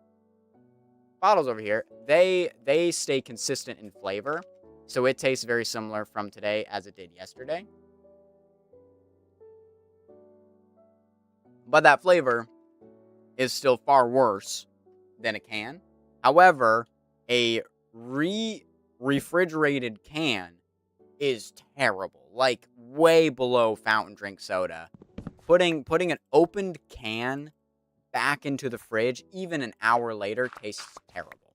over here, they stay consistent in flavor, so it tastes very similar from today as it did yesterday. But that flavor is still far worse than a can. However, a refrigerated can is terrible, like way below fountain drink soda. Putting an opened can back into the fridge, even an hour later, tastes terrible.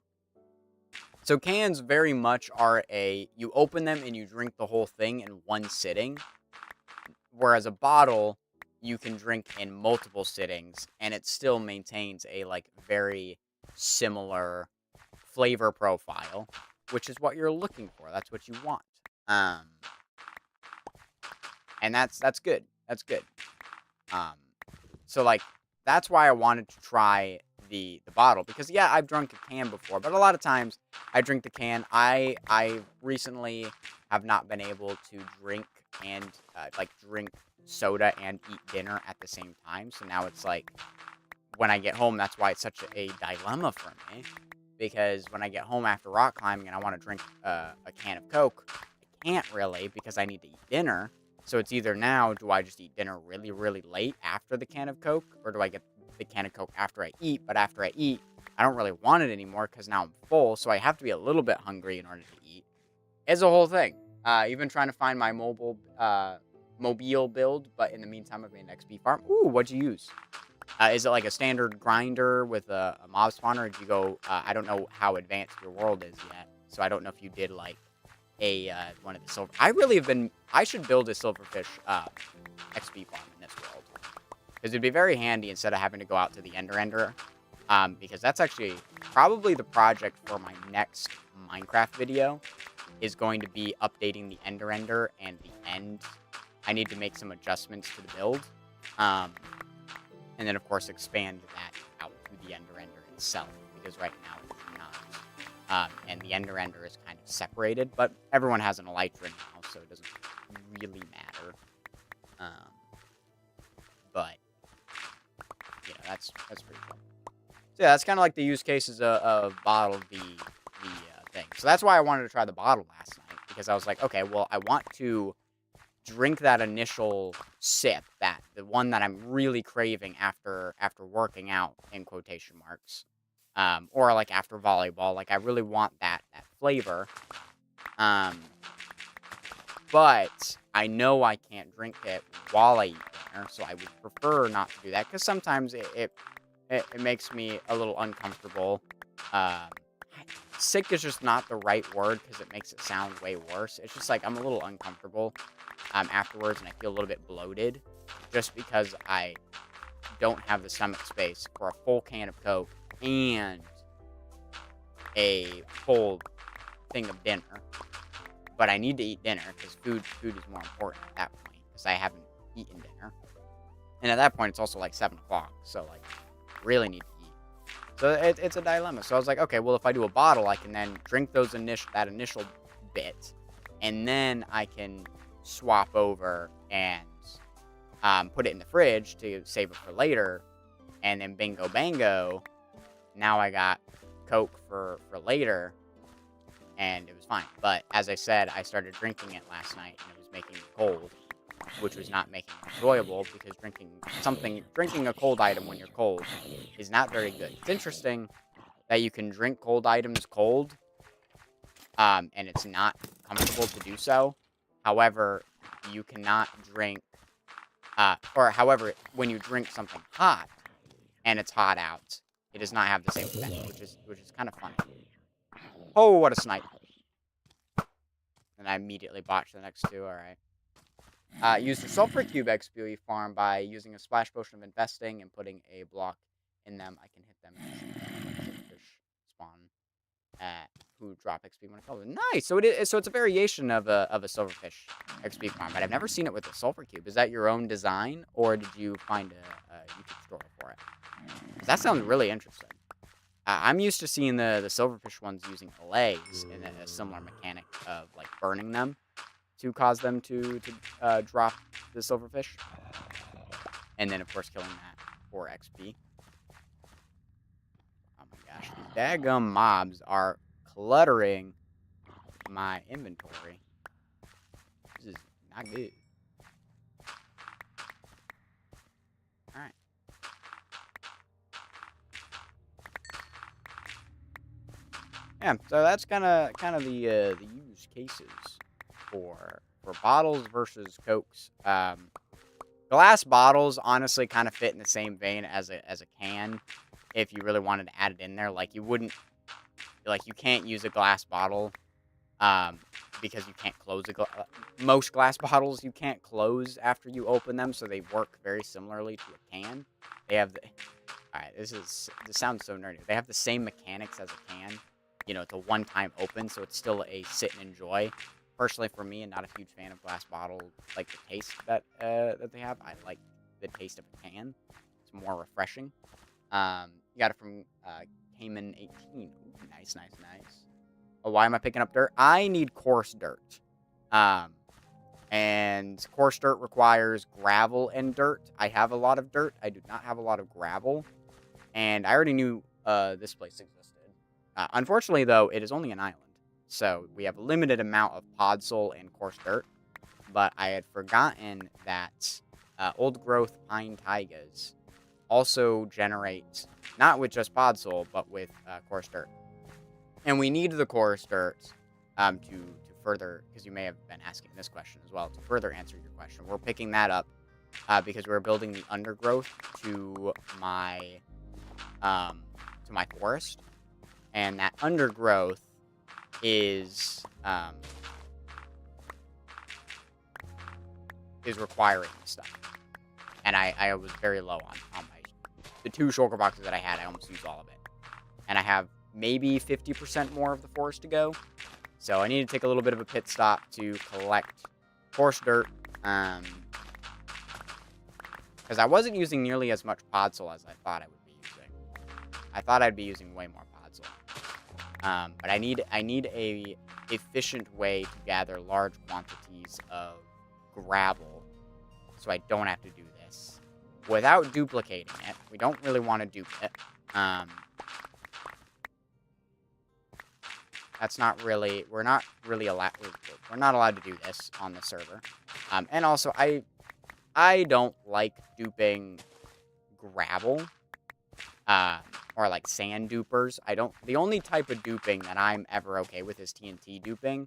So cans very much are you open them and you drink the whole thing in one sitting, whereas a bottle, you can drink in multiple sittings, and it still maintains a, like, very similar flavor profile, which is what you're looking for. That's what you want. And that's good. That's good. So, like, that's why I wanted to try the bottle, because, yeah, I've drunk a can before, but a lot of times I drink the can. I recently have not been able to drink and, drink soda and eat dinner at the same time, so now it's like, when I get home, that's why it's such a dilemma for me, because when I get home after rock climbing and I want to drink a can of Coke, I can't really because I need to eat dinner. So it's either now, do I just eat dinner really, really late after the can of Coke, or do I get the can of Coke after I eat? But after I eat, I don't really want it anymore because now I'm full, so I have to be a little bit hungry in order to eat. It's a whole thing. Even trying to find my mobile build, but in the meantime, I've made an XP farm. Ooh, what'd you use? Is it like a standard grinder with a mob spawner, or did you go, I don't know how advanced your world is yet, so I don't know if you did, like, one of the silver... I should build a silverfish XP farm in this world, because it'd be very handy instead of having to go out to the ender, because that's actually probably the project for my next Minecraft video, is going to be updating the ender and the end. I need to make some adjustments to the build, and then, of course, expand that out to the ender itself, because right now it's not. And the ender is kind of separated, but everyone has an elytra now, so it doesn't really matter. But, you know, that's pretty cool. So, yeah, that's kind of like the use cases of bottle the thing. So that's why I wanted to try the bottle last night, because I was like, okay, well, I want to drink that initial sip, the one that I'm really craving after working out, in quotation marks, or like after volleyball. Like, I really want that flavor, but I know I can't drink it while I eat dinner, so I would prefer not to do that, because sometimes it makes me a little uncomfortable. Sick is just not the right word, because it makes it sound way worse. It's just like I'm a little uncomfortable afterwards, and I feel a little bit bloated, just because I don't have the stomach space for a full can of Coke and a full thing of dinner. But I need to eat dinner, because food is more important at that point, because I haven't eaten dinner. And at that point, it's also like 7 o'clock, so like, really need to eat. So it's a dilemma. So I was like, okay, well, if I do a bottle, I can then drink that initial bit, and then I can swap over and put it in the fridge to save it for later, and then bingo bango, now I got Coke for later, and it was fine. But as I said, I started drinking it last night, and it was making me cold, which was not making it enjoyable because drinking a cold item when you're cold is not very good. It's interesting that you can drink cold items cold, and it's not comfortable to do so. However, you cannot drink, however, when you drink something hot and it's hot out, it does not have the same effect, which is kind of funny. Oh, what a snipe! And I immediately botched the next two. All right. Use the sulfur cube XP farm by using a splash potion of investing and putting a block in them. I can hit them as fish spawn who drop XP when it falls. Nice. So it's a variation of a silverfish XP farm, but I've never seen it with a sulfur cube. Is that your own design, or did you find a YouTube tutorial for it? 'Cause that sounds really interesting. I'm used to seeing the silverfish ones using allays and a similar mechanic of like burning them to cause them to drop the silverfish, and then of course killing that for XP. Oh my gosh, these daggum mobs are cluttering my inventory. This is not good. All right. Yeah, so that's kind of the use cases for bottles versus cokes. Glass bottles honestly kind of fit in the same vein as a can. If you really wanted to add it in there, like you can't use a glass bottle, because you can't close most glass bottles you can't close after you open them, so they work very similarly to a can. They have all right, this sounds so nerdy. They have the same mechanics as a can. It's a one-time open, so it's still a sit and enjoy. Personally, for me, I'm not a huge fan of glass bottle, like the taste that they have. I like the taste of a can. It's more refreshing. You got it from Cayman 18. Ooh, nice. Oh, why am I picking up dirt? I need coarse dirt. And coarse dirt requires gravel and dirt. I have a lot of dirt. I do not have a lot of gravel. And I already knew this place existed. Unfortunately, though, it is only an island. So we have a limited amount of podzol and coarse dirt. But I had forgotten that old growth pine taigas also generate, not with just podzol, but with coarse dirt. And we need the coarse dirt to further, because you may have been asking this question as well, to further answer your question. We're picking that up because we're building the undergrowth to my forest. And that undergrowth is requiring stuff. And I was very low on the 2 shulker boxes that I had. I almost used all of it. And I have maybe 50% more of the forest to go. So I need to take a little bit of a pit stop to collect coarse dirt. Because I wasn't using nearly as much podzol as I thought I would be using. I thought I'd be using way more podzol. But I need a efficient way to gather large quantities of gravel, so I don't have to do this without duplicating it. We don't really want to dupe it. That's not really. We're not really allowed. We're not allowed to do this on the server. And also, I don't like duping gravel. Or like sand dupers. The only type of duping that I'm ever okay with is TNT duping.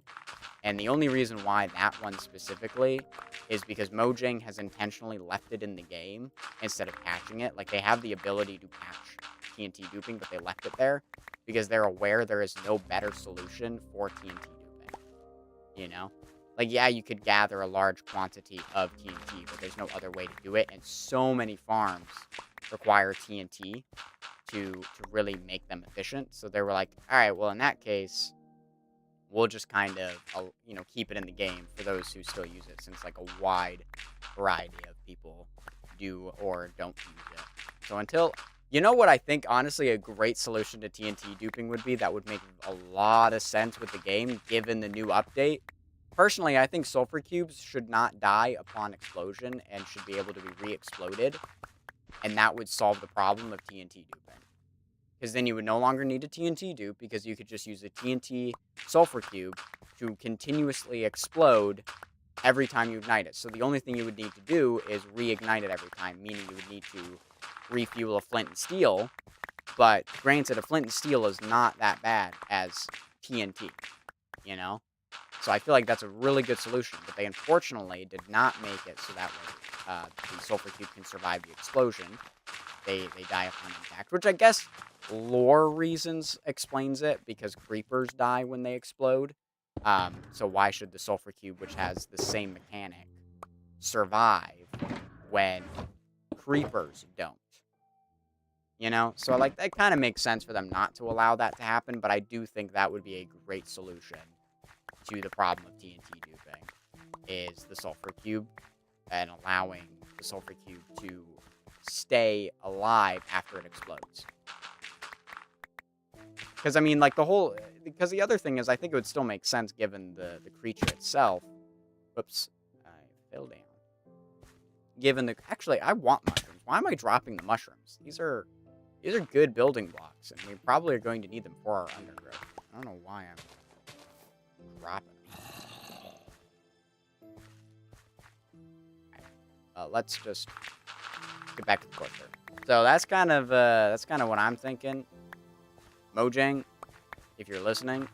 And the only reason why that one specifically is because Mojang has intentionally left it in the game instead of patching it. Like, they have the ability to patch TNT duping, but they left it there because they're aware there is no better solution for TNT duping. Like, yeah, you could gather a large quantity of TNT, but there's no other way to do it. And so many farms require TNT to really make them efficient. So they were like, all right, well, in that case, we'll just kind of, keep it in the game for those who still use it, since like a wide variety of people do or don't use it. So what I think, honestly, a great solution to TNT duping would be, that would make a lot of sense with the game, given the new update. Personally, I think sulfur cubes should not die upon explosion and should be able to be re-exploded. And that would solve the problem of TNT duping. because then you would no longer need a TNT dupe because you could just use a TNT sulfur cube to continuously explode every time you ignite it. So the only thing you would need to do is reignite it every time, meaning you would need to refuel a flint and steel. But granted, a flint and steel is not that bad as TNT, you know? So I feel like that's a really good solution, but they unfortunately did not make it so that way the sulfur cube can survive the explosion. They die upon impact, which I guess lore reasons explains it, because creepers die when they explode. So why should the sulfur cube, which has the same mechanic, survive when creepers don't? You know? So, like, that kind of makes sense for them not to allow that to happen, but I do think that would be a great solution to the problem of TNT duping, is the sulfur cube, and allowing the sulfur cube to stay alive after it explodes. Because, I mean, like, because the other thing is, I think it would still make sense given the creature itself. Whoops. I fell down. Actually, I want mushrooms. Why am I dropping the mushrooms? These are good building blocks, and we probably are going to need them for our undergrowth. I don't know why I'm dropping them. Let's just get back to the course here. So that's kind of what I'm thinking. Mojang, if you're listening,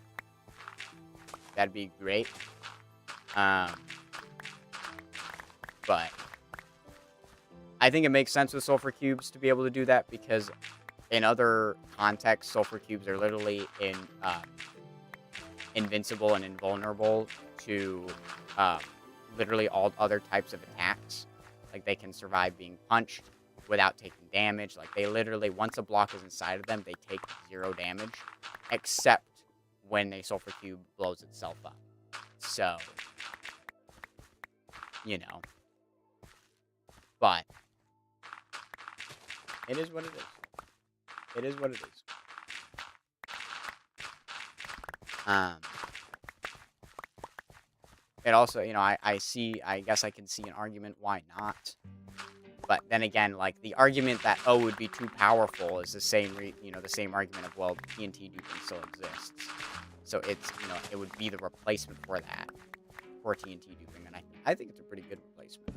that'd be great. But I think it makes sense with sulfur cubes to be able to do that, because in other contexts, sulfur cubes are literally invincible and invulnerable to literally all other types of attacks. Like, they can survive being punched without taking damage. Like, they literally, once a block is inside of them, they take 0 damage, except when a sulfur cube blows itself up. So, you know. But it is what it is. It is what it is. It also, you know, I guess I can see an argument why not. But then again, like, the argument that, oh, it would be too powerful is the same argument of, well, TNT duping still exists. So it's, you know, it would be the replacement for that, for TNT duping. And I think it's a pretty good replacement.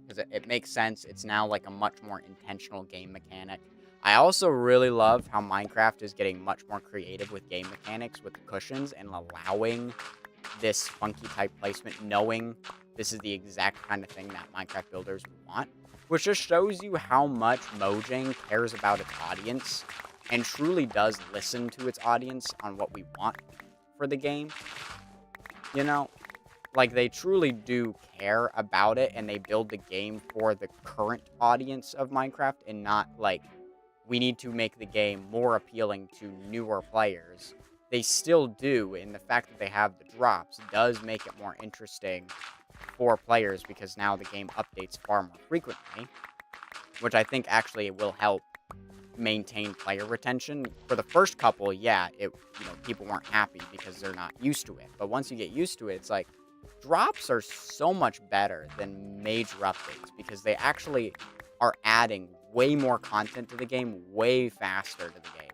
Because it makes sense. It's now, like, a much more intentional game mechanic. I also really love how Minecraft is getting much more creative with game mechanics, with the cushions, and allowing this funky type placement, knowing this is the exact kind of thing that Minecraft builders want, which just shows you how much Mojang cares about its audience and truly does listen to its audience on what we want for the game. You know? Like, they truly do care about it, and they build the game for the current audience of Minecraft, and not, like, we need to make the game more appealing to newer players. They still do, and the fact that they have the drops does make it more interesting for players, because now the game updates far more frequently, which I think actually will help maintain player retention. For the first couple, yeah, people weren't happy because they're not used to it. But once you get used to it, it's like, drops are so much better than major updates, because they actually are adding way more content to the game way faster to the game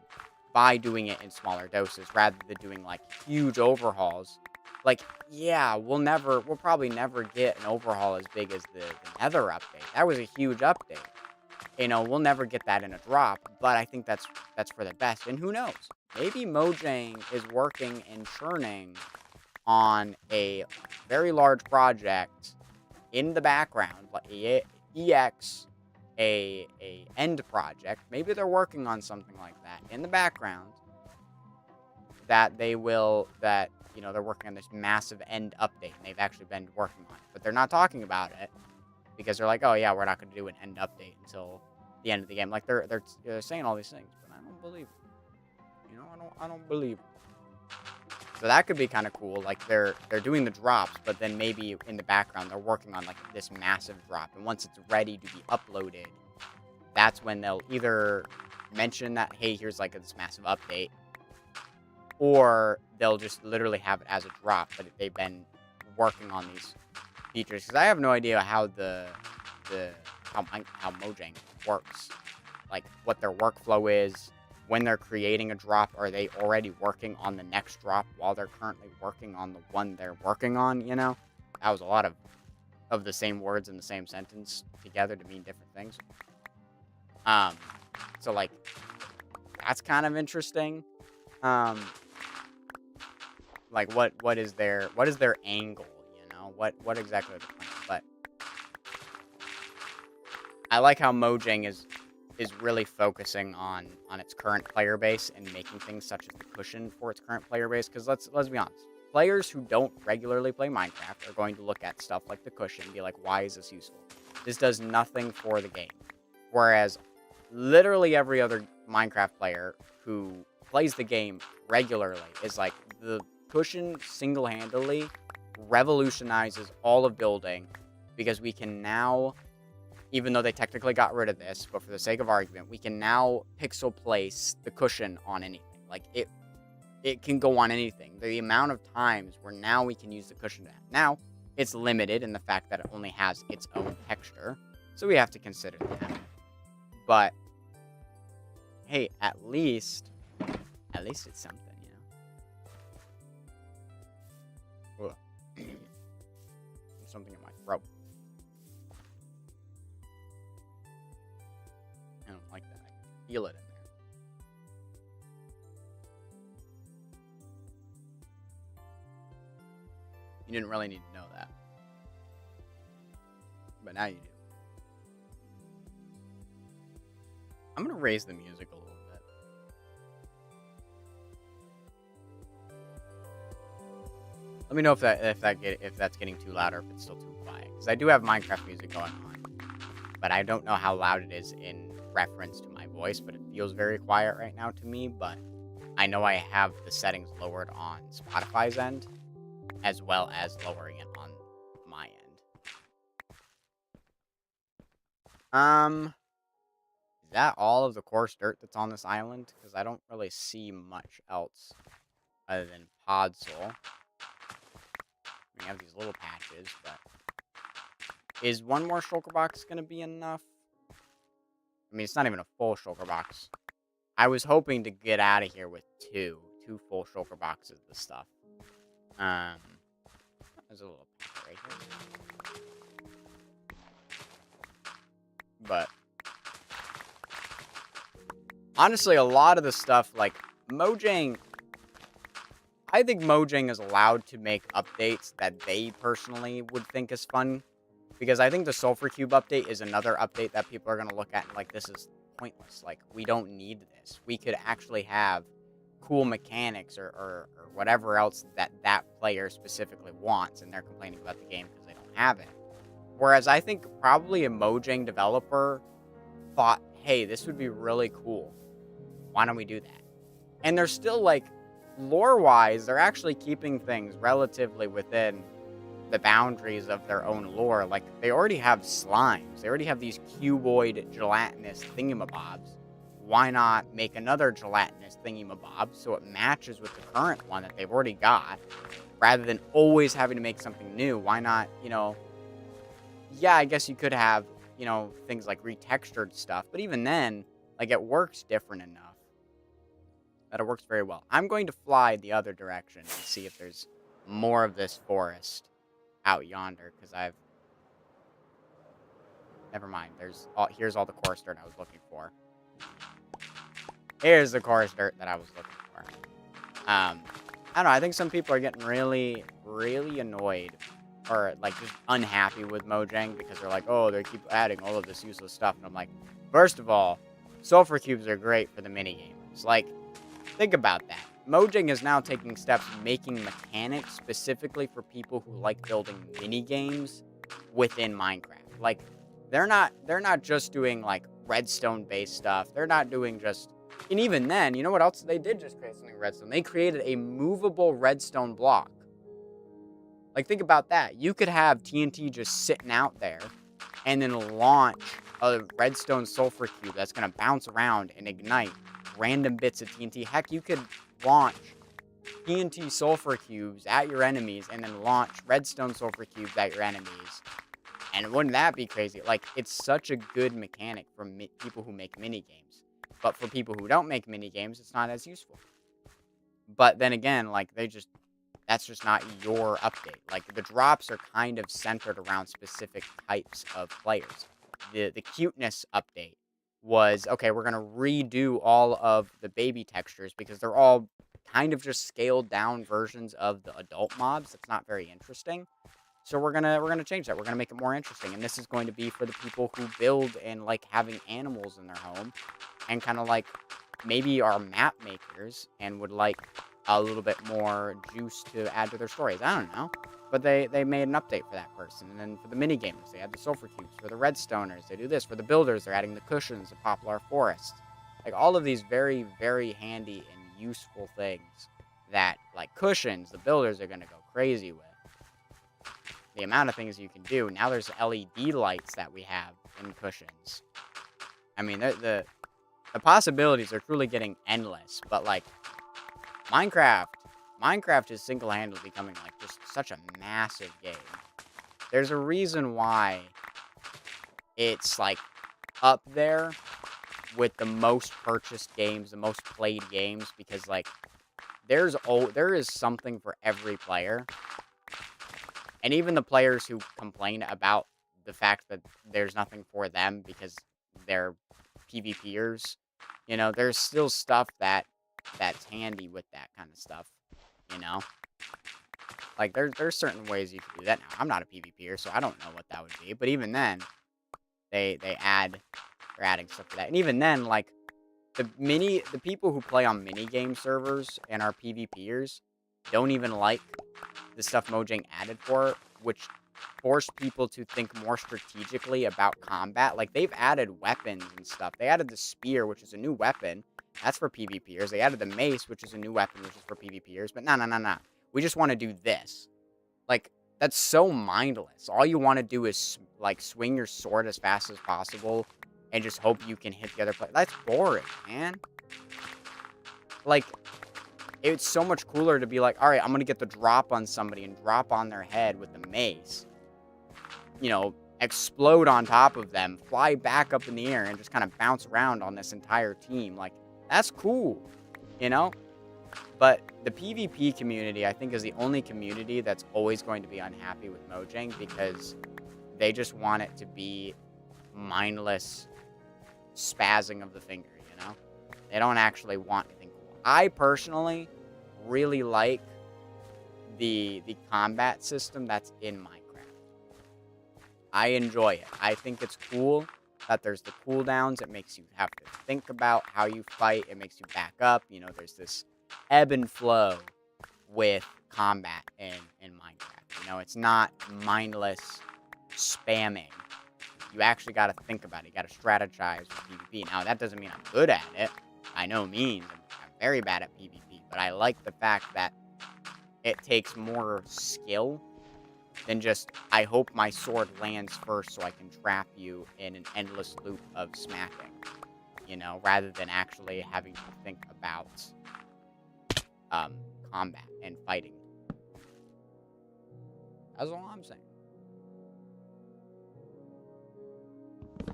by doing it in smaller doses rather than doing, like, huge overhauls. Like, yeah, we'll probably never get an overhaul as big as the Nether update. That was a huge update. You know, we'll never get that in a drop, but I think that's for the best. And who knows? Maybe Mojang is working and churning on a very large project in the background, like EX, a end project. Maybe they're working on something like that in the background, that they're working on this massive end update, and they've actually been working on it, but they're not talking about it because they're like, oh yeah, we're not going to do an end update until the end of the game. Like, they're saying all these things, but I don't believe it. You know, I don't believe it. So that could be kind of cool. Like, they're doing the drops, but then maybe in the background they're working on, like, this massive drop, and once it's ready to be uploaded, that's when they'll either mention that, hey, here's, like, this massive update, or they'll just literally have it as a drop, but they've been working on these features. Because I have no idea how how Mojang works, like, what their workflow is, when they're creating a drop, are they already working on the next drop while they're currently working on the one they're working on, you know? That was a lot of the same words in the same sentence together to mean different things. Um, so, like, that's kind of interesting. Um, like, what is their angle, you know? What exactly are they playing? But I like how Mojang is really focusing on its current player base and making things such as the cushion for its current player base. Because let's be honest, players who don't regularly play Minecraft are going to look at stuff like the cushion and be like, "Why is this useful? This does nothing for the game." Whereas, literally every other Minecraft player who plays the game regularly is like, the cushion single-handedly revolutionizes all of building because we can now, even though they technically got rid of this, but for the sake of argument, we can now pixel place the cushion on anything. Like, it can go on anything. The amount of times where now we can use the cushion to that. Now, it's limited in the fact that it only has its own texture, so we have to consider that. But, hey, at least it's something, you know? Ugh. There's something in my throat. I don't like that. I can feel it in there. You didn't really need to know that. But now you do. I'm going to raise the music a little bit. Let me know if that's getting too loud or if it's still too quiet. Because I do have Minecraft music going on. But I don't know how loud it is in reference to my voice, but it feels very quiet right now to me. But I know I have the settings lowered on Spotify's end, as well as lowering it on my end. Is that all of the coarse dirt that's on this island? Because I don't really see much else other than podzol. We have these little patches, but is one more shulker box going to be enough? I mean, it's not even a full shulker box. I was hoping to get out of here with two full shulker boxes of this stuff. There's a little patch right here. But honestly, a lot of the stuff, like, Mojang, I think Mojang is allowed to make updates that they personally would think is fun. Because I think the Sulfur Cube update is another update that people are going to look at and, like, this is pointless. Like, we don't need this. We could actually have cool mechanics or whatever else that player specifically wants, and they're complaining about the game because they don't have it. Whereas I think probably a Mojang developer thought, hey, this would be really cool. Why don't we do that? And they're still, like, lore-wise, they're actually keeping things relatively within the boundaries of their own lore. Like, they already have slimes. They already have these cuboid gelatinous thingamabobs. Why not make another gelatinous thingamabob so it matches with the current one that they've already got, rather than always having to make something new? Why not, you know, yeah, I guess you could have, you know, things like retextured stuff, but even then, like, it works different enough that it works very well. I'm going to fly the other direction and see if there's more of this forest out yonder, because never mind. Here's all the coarse dirt I was looking for. Here's the coarse dirt that I was looking for. I don't know. I think some people are getting really, really annoyed, or, like, just unhappy with Mojang because they're like, oh, they keep adding all of this useless stuff. And I'm like, first of all, sulfur cubes are great for the minigames. Like, think about that. Mojang is now taking steps making mechanics specifically for people who like building minigames within Minecraft. Like, they're not just doing, like, redstone-based stuff. They're not doing just... And even then, you know what else they did just create something redstone? They created a movable redstone block. Like, think about that. You could have TNT just sitting out there and then launch a redstone sulfur cube that's going to bounce around and ignite random bits of TNT. Heck, you could launch TNT sulfur cubes at your enemies and then launch redstone sulfur cubes at your enemies. And wouldn't that be crazy? Like, it's such a good mechanic for people who make minigames. But for people who don't make mini games, it's not as useful. But then again, like that's just not your update. Like the drops are kind of centered around specific types of players. The cuteness update was okay, we're gonna redo all of the baby textures because they're all kind of just scaled down versions of the adult mobs. That's not very interesting. So we're gonna change that. We're gonna make it more interesting. And this is going to be for the people who build and like having animals in their home and kind of like maybe are map makers and would like a little bit more juice to add to their stories. I don't know. But they made an update for that person. And then for the mini gamers, they add the sulfur cubes. For the redstoners, they do this. For the builders, they're adding the cushions, the poplar forest. Like all of these very, very handy and useful things that like cushions, the builders are gonna go crazy with. The amount of things you can do. Now there's LED lights that we have in cushions. I mean, the possibilities are truly getting endless, but like Minecraft is single-handedly becoming like just such a massive game. There's a reason why it's like up there with the most purchased games, the most played games, because like there is something for every player. And even the players who complain about the fact that there's nothing for them because they're PvPers, there's still stuff that's handy with that kind of stuff, you know? Like, there's certain ways you can do that now. I'm not a PvPer, so I don't know what that would be. But even then, they're adding stuff for that. And even then, like, the people who play on mini game servers and are PvPers don't even like the stuff Mojang added for it, which forced people to think more strategically about combat. Like, they've added weapons and stuff. They added the spear, which is a new weapon. That's for PvPers. They added the mace, which is a new weapon, which is for PvPers. But no. We just want to do this. Like, that's so mindless. All you want to do is, like, swing your sword as fast as possible and just hope you can hit the other player. That's boring, man. Like, it's so much cooler to be like, all right, I'm going to get the drop on somebody and drop on their head with the mace. Explode on top of them, fly back up in the air, and just kind of bounce around on this entire team. Like, that's cool, But the PvP community, I think, is the only community that's always going to be unhappy with Mojang because they just want it to be mindless spazzing of the finger, They don't actually want anything cool. I personally really like the combat system that's in Minecraft. I enjoy it. I think it's cool that there's the cooldowns. It makes you have to think about how you fight. It makes you back up. There's this ebb and flow with combat in Minecraft. It's not mindless spamming. You actually got to think about it. You got to strategize with PvP. Now, that doesn't mean I'm good at it. By no means. I'm very bad at PvP. But I like the fact that it takes more skill than just, I hope my sword lands first so I can trap you in an endless loop of smacking. Rather than actually having to think about combat and fighting. That's all I'm saying.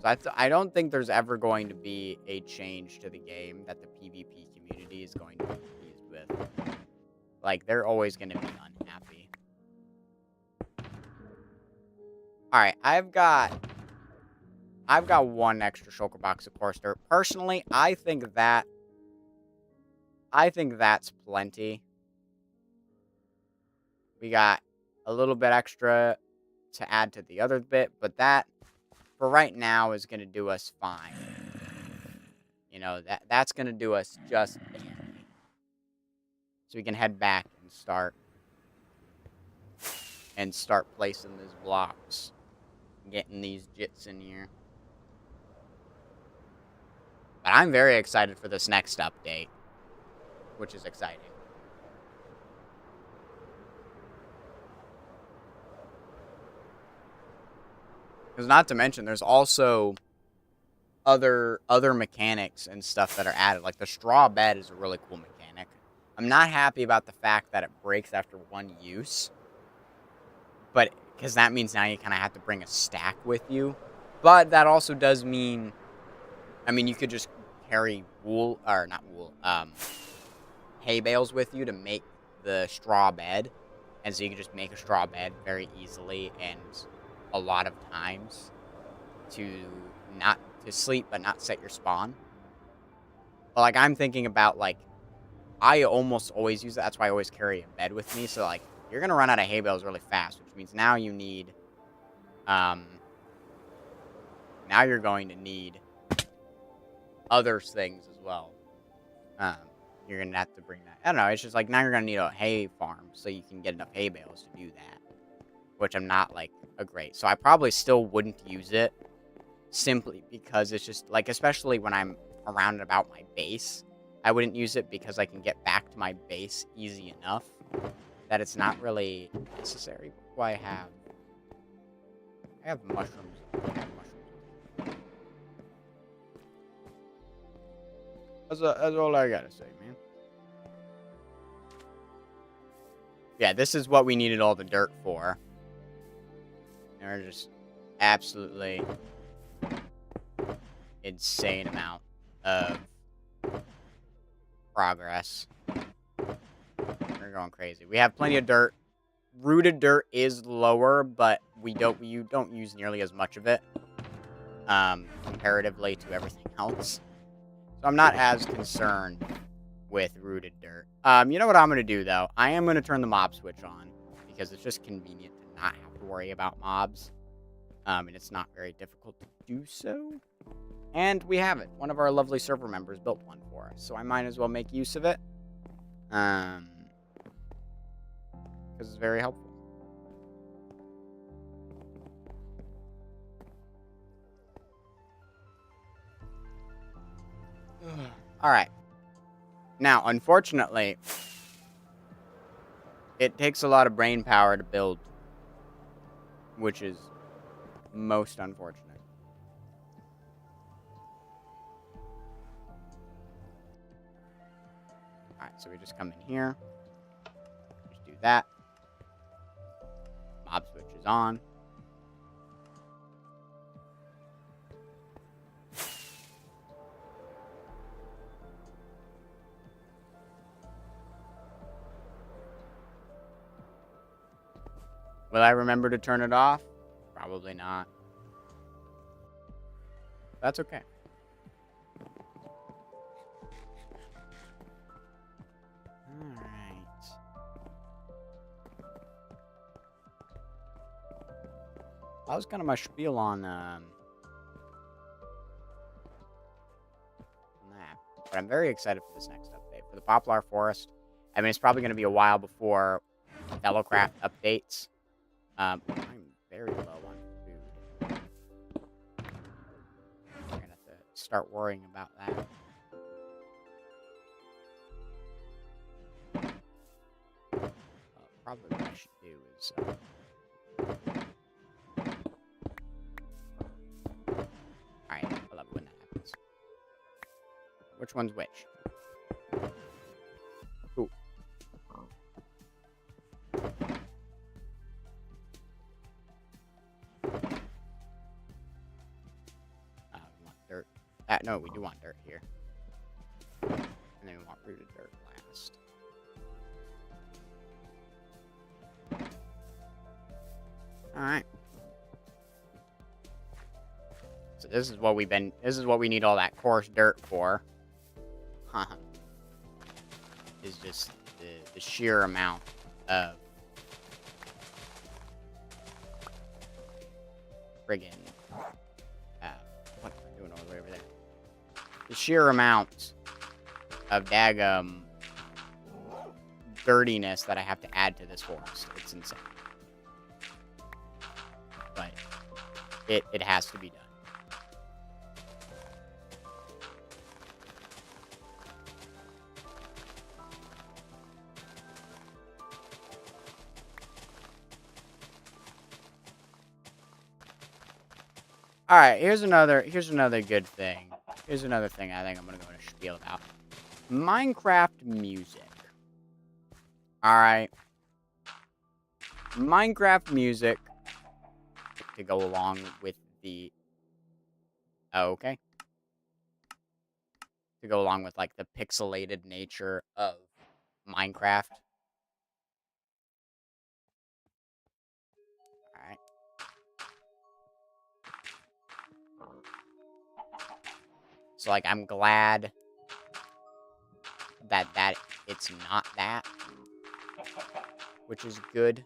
So I don't think there's ever going to be a change to the game that the PvP community is going to be pleased with. Like, they're always going to be unhappy. Alright, I've got one extra shulker box of course dirt. Personally, I think that's plenty. We got a little bit extra to add to the other bit, but that, for right now, is going to do us fine. That's going to do us just dandy. So we can head back and start placing these blocks. Getting these jits in here. But I'm very excited for this next update, which is exciting. Because not to mention, there's also other mechanics and stuff that are added. Like the straw bed is a really cool mechanic. I'm not happy about the fact that it breaks after one use. But, because that means now you kind of have to bring a stack with you. But that also does mean, you could just carry wool, or not wool, hay bales with you to make the straw bed. And so you can just make a straw bed very easily and a lot of times to not to sleep but not set your spawn. But like I'm thinking about like I almost always use that. That's why I always carry a bed with me. So like you're gonna run out of hay bales really fast, which means now you need now you're going to need other things as well. You're gonna have to bring that. I don't know. It's just like now you're gonna need a hay farm so you can get enough hay bales to do that, which I'm not like a great. So I probably still wouldn't use it simply because it's just like, especially when I'm around and about my base, I wouldn't use it because I can get back to my base easy enough that it's not really necessary. What do I have mushrooms. That's all I gotta say, man. Yeah, this is what we needed all the dirt for. And we're just absolutely insane amount of progress. We're going crazy. We have plenty of dirt. Rooted dirt is lower, but you don't use nearly as much of it comparatively to everything else. So I'm not as concerned with rooted dirt. You know what I'm going to do, though? I am going to turn the mob switch on because it's just convenient to not have to worry about mobs. And it's not very difficult to do so. And we have it. One of our lovely server members built one for us, so I might as well make use of it. Because it's very helpful. Alright. Now, unfortunately, it takes a lot of brain power to build, which is most unfortunate. Alright, so we just come in here. Just do that. Mob switch is on. Will I remember to turn it off? Probably not. That's okay. Alright. That was kind of my spiel on that. But I'm very excited for this next update. For the Poplar Forest, I mean, it's probably going to be a while before Velocraft updates. I'm very low on food. I'm going to have to start worrying about that. Probably what I should do is... Alright, I love it when that happens. Which one's which? Ooh. We want dirt. No, we do want dirt here. And then we want rooted dirt last. Alright. So this is what we need all that coarse dirt for. Is just the sheer amount of friggin' what am I doing all the way over there? The sheer amount of daggum dirtiness that I have to add to this forest. It's insane. But it has to be done. All right, here's another good thing. Here's another thing I think I'm gonna go into spiel about. Minecraft music. All right, Minecraft music to go along with the. Okay. to go along with, like, the pixelated nature of Minecraft. Alright. So, like, I'm glad that it's not that, which is good.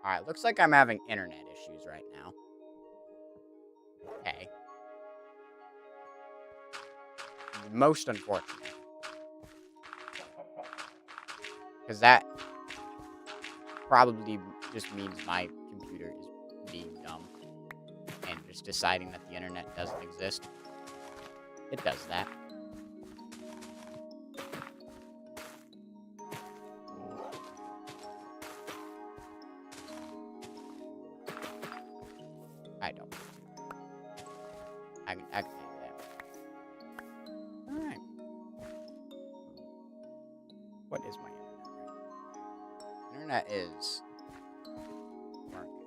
Alright, looks like I'm having internet issues right now. Okay. Most unfortunate. Because that probably just means my computer is being dumb and just deciding that the internet doesn't exist. It does that. I don't. I can tell you that. Alright. What is my internet right now? Internet is working.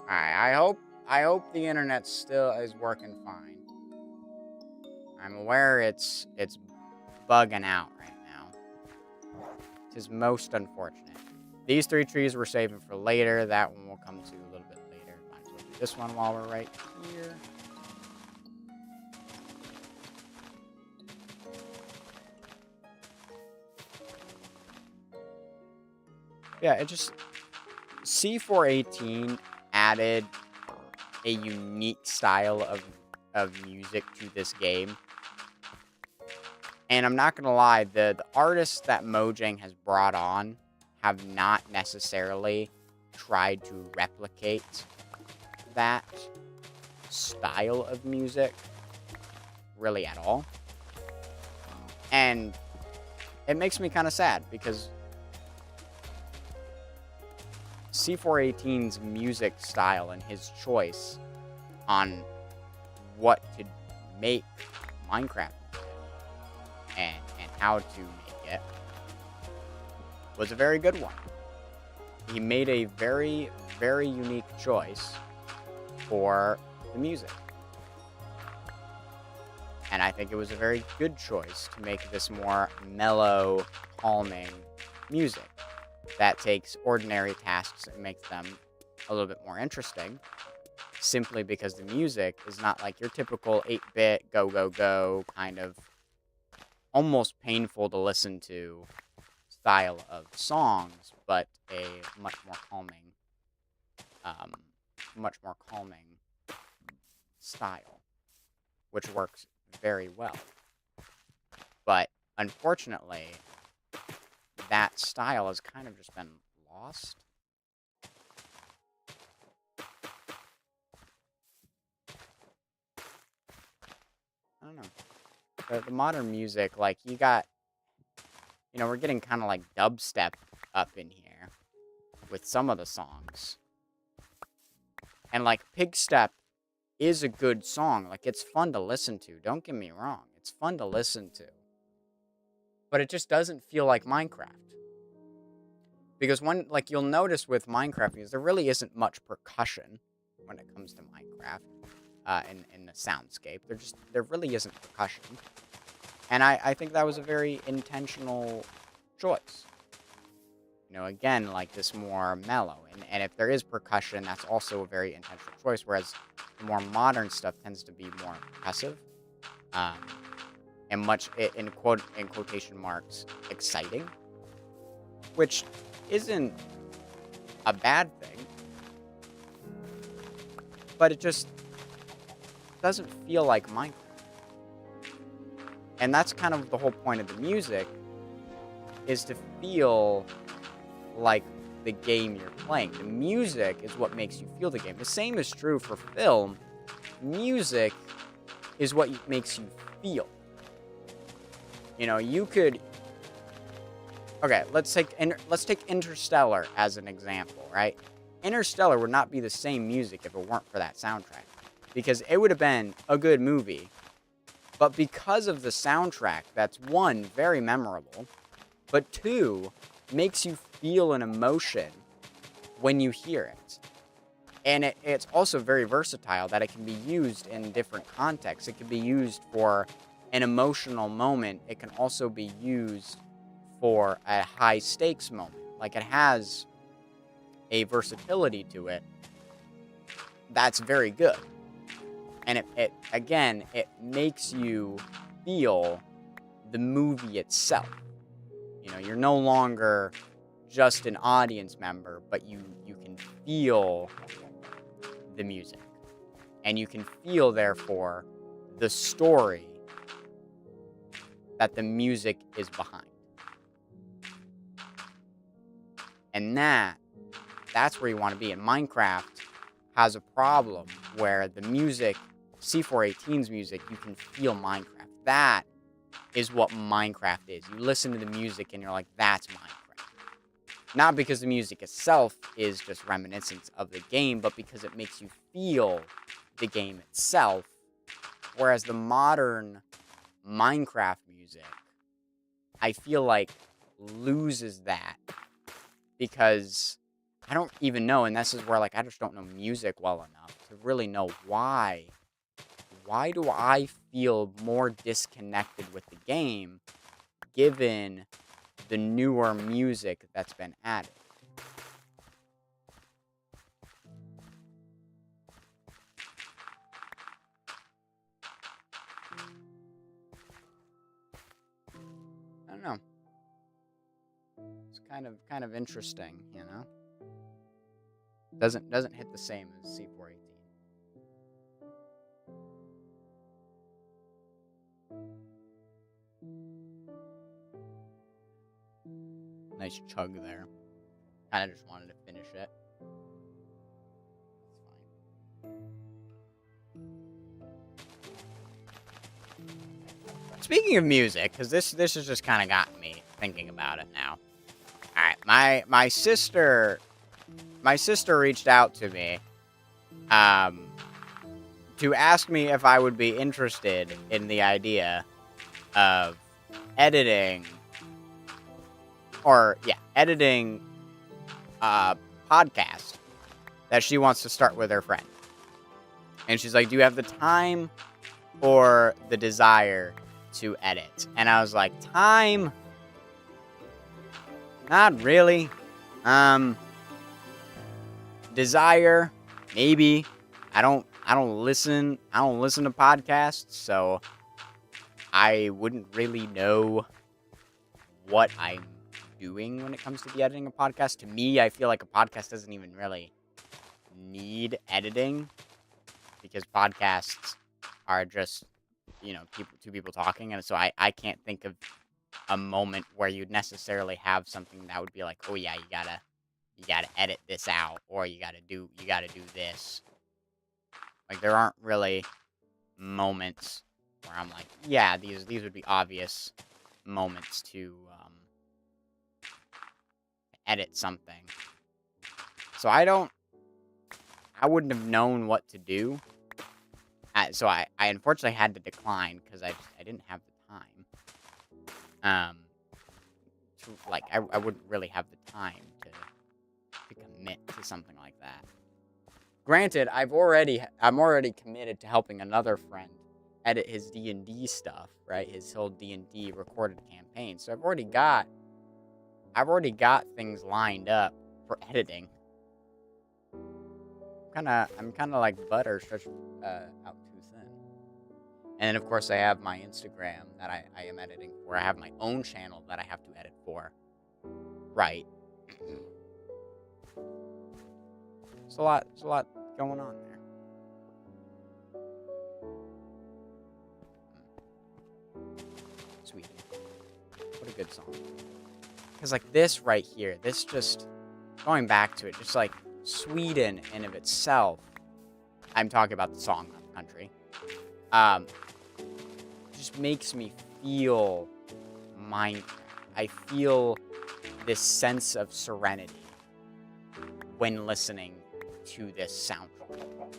Alright, I hope the internet still is working fine. I'm aware it's bugging out right now. This is most unfortunate. These 3 trees we're saving for later. That one will come to a little bit later. Might as well do this one while we're right here. Yeah, it just... C418 added a unique style of music to this game. And I'm not going to lie, the artists that Mojang has brought on have not necessarily tried to replicate that style of music really at all. And it makes me kind of sad because C418's music style and his choice on what to make Minecraft and how to make it was a very good one. He made a very, very unique choice for the music. And I think it was a very good choice to make this more mellow, calming music that takes ordinary tasks and makes them a little bit more interesting, simply because the music is not like your typical 8-bit go, go, go kind of almost painful to listen to style of songs, but a much more calming style, which works very well. But unfortunately, that style has kind of just been lost. I don't know. The modern music, like, you got, we're getting kind of like dubstep up in here with some of the songs. And, like, Pigstep is a good song. Like, it's fun to listen to. Don't get me wrong. It's fun to listen to. But it just doesn't feel like Minecraft. Because you'll notice with Minecraft music, there really isn't much percussion when it comes to Minecraft. In the soundscape. There really isn't percussion. And I think that was a very intentional choice. Again, like this more mellow. And if there is percussion, that's also a very intentional choice, whereas the more modern stuff tends to be more percussive. And much, in quotation marks, exciting. Which isn't a bad thing. But it just doesn't feel like Minecraft. And that's kind of the whole point of the music, is to feel like the game you're playing. The music is what makes you feel the game. The same is true for film. Music is what makes you feel. You could... Okay, let's take Interstellar as an example, right? Interstellar would not be the same music if it weren't for that soundtrack. Because it would have been a good movie, But because of the soundtrack, that's one, very memorable, but two, makes you feel an emotion when you hear it. And it's also very versatile that it can be used in different contexts. It can be used for an emotional moment. It can also be used for a high stakes moment. Like, it has a versatility to it that's very good. And it again, it makes you feel the movie itself. You know, you're no longer just an audience member, but you can feel the music. And you can feel, therefore, the story that the music is behind. And that's where you want to be. And Minecraft has a problem where the music, C418's music, you can feel Minecraft. That is what Minecraft is. You listen to the music and you're like, that's Minecraft. Not because the music itself is just reminiscence of the game, but because it makes you feel the game itself. Whereas the modern Minecraft music, I feel like, loses that. Because I don't even know, and this is where, like, I just don't know music well enough to really know why. Why do I feel more disconnected with the game given the newer music that's been added? I don't know. It's kind of interesting, you know? Doesn't hit the same as C418. Nice chug there. Kind of just wanted to finish it. It's fine. Speaking of music, because this has just kind of gotten me thinking about it now. All right, my sister reached out to me, to ask me if I would be interested in the idea of editing a podcast that she wants to start with her friend. And she's like, do you have the time or the desire to edit? And I was like, time? Not really. Desire? Maybe. I don't listen to podcasts, so I wouldn't really know what I'm doing when it comes to the editing of podcasts. To me, I feel like a podcast doesn't even really need editing, because podcasts are just, you know, two people talking, and so I can't think of a moment where you'd necessarily have something that would be like, oh yeah, you gotta edit this out, or you gotta do this. Like, there aren't really moments where I'm like, yeah, these would be obvious moments to edit something. So I wouldn't have known what to do. So I unfortunately had to decline because I didn't have the time. I wouldn't really have the time to commit to something like that. Granted, I'm already committed to helping another friend edit his D&D stuff, right? His whole D&D recorded campaign. So I've already got things lined up for editing. I'm kind of like butter stretched out too thin. And then, of course, I have my Instagram that I am editing for. I have my own channel that I have to edit for. Right. There's a lot going on there. Sweet. What a good song. Because, like, this right here, this just, going back to it, just like Sweden in of itself, I'm talking about the song, not the country, just makes me feel Minecraft. I feel this sense of serenity when listening to this soundtrack.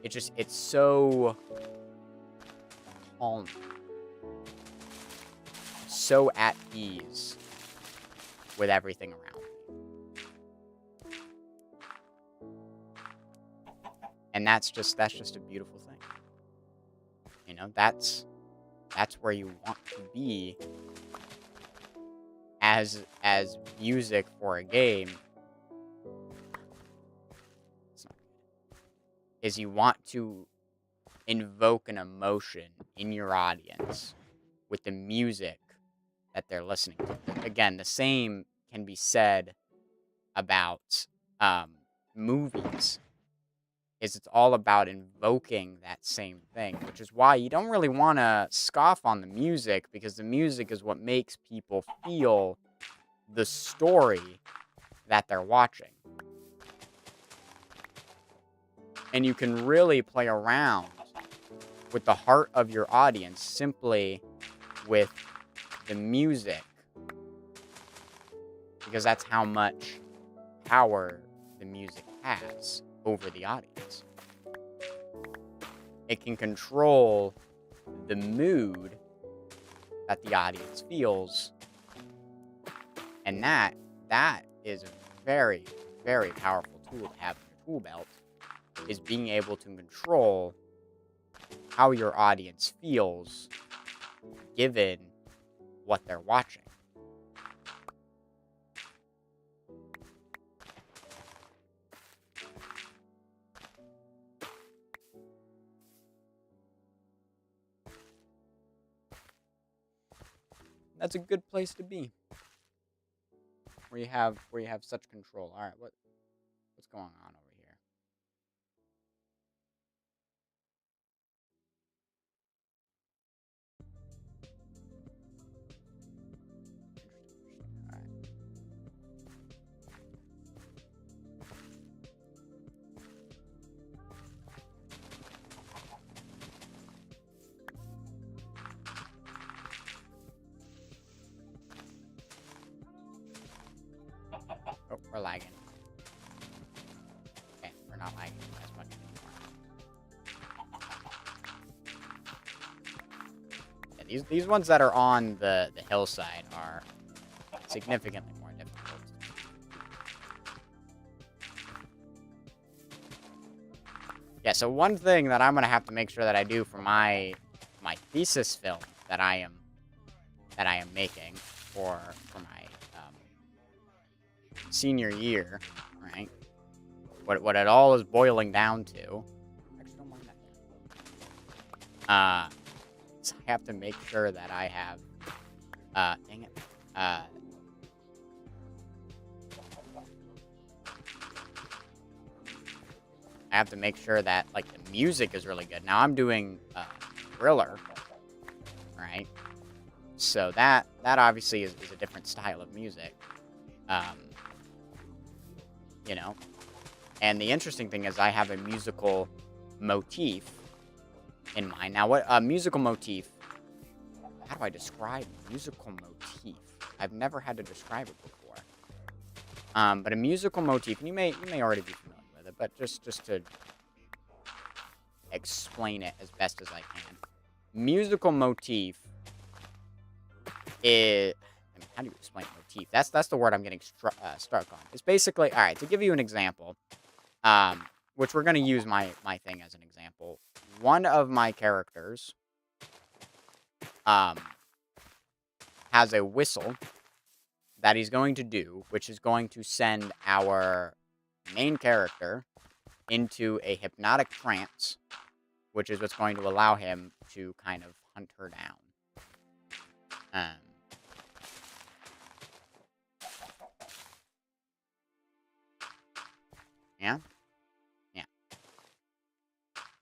It's so calm, so at ease with everything around me. And that's just a beautiful thing. You know, that's where you want to be as music for a game. It's not good. Is you want to invoke an emotion in your audience with the music that they're listening to. Again, the same can be said about movies. It's all about invoking that same thing, which is why you don't really want to scoff on the music, because the music is what makes people feel the story that they're watching. And you can really play around with the heart of your audience simply with the music, because that's how much power the music has over the audience. It can control the mood that the audience feels, and that is a very, very powerful tool to have in your tool belt, is being able to control how your audience feels given what they're watching. That's a good place to be, where you have such control. All right, what's going on over here? Interesting. All right. Oh, we're lagging. Okay, we're not lagging as much anymore. Yeah, these ones that are on the hillside are significantly more difficult. Yeah, so one thing that I'm gonna have to make sure that I do for my thesis film that I am making for my senior year, right? What it all is boiling down to. Actually, don't mind that. So I have to make sure that I have. Dang it. I have to make sure that like the music is really good. Now I'm doing thriller, right? So that obviously is a different style of music. You know, and the interesting thing is I have a musical motif in mind. Now, what a musical motif? How do I describe musical motif? I've never had to describe it before. But a musical motif, and you may already be familiar with it, but just to explain it as best as I can. Musical motif is, I mean, how do you explain motif? That's the word I'm getting stuck on. It's basically, all right, to give you an example, which we're going to use my thing as an example. One of my characters has a whistle that he's going to do, which is going to send our main character into a hypnotic trance, which is what's going to allow him to kind of hunt her down. Yeah? Yeah.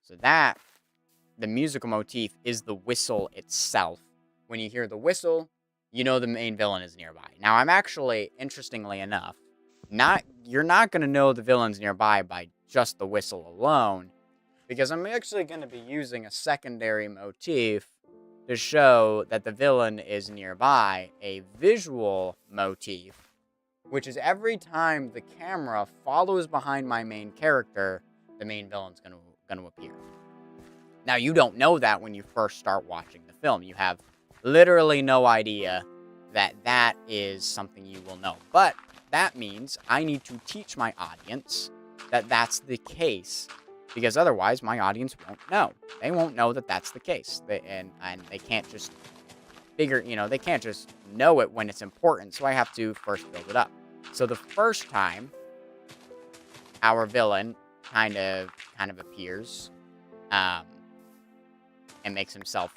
So that, the musical motif is the whistle itself. When you hear the whistle, you know the main villain is nearby. Now, I'm actually, interestingly enough, you're not going to know the villain's nearby by just the whistle alone, because I'm actually going to be using a secondary motif to show that the villain is nearby, a visual motif, which is every time the camera follows behind my main character, the main villain's going to appear. Now, you don't know that when you first start watching the film. You have literally no idea that that is something you will know. But that means I need to teach my audience that that's the case, because otherwise my audience won't know. They won't know that that's the case. And they can't just they can't just know it when it's important. So I have to first build it up. So the first time our villain kind of appears, and makes himself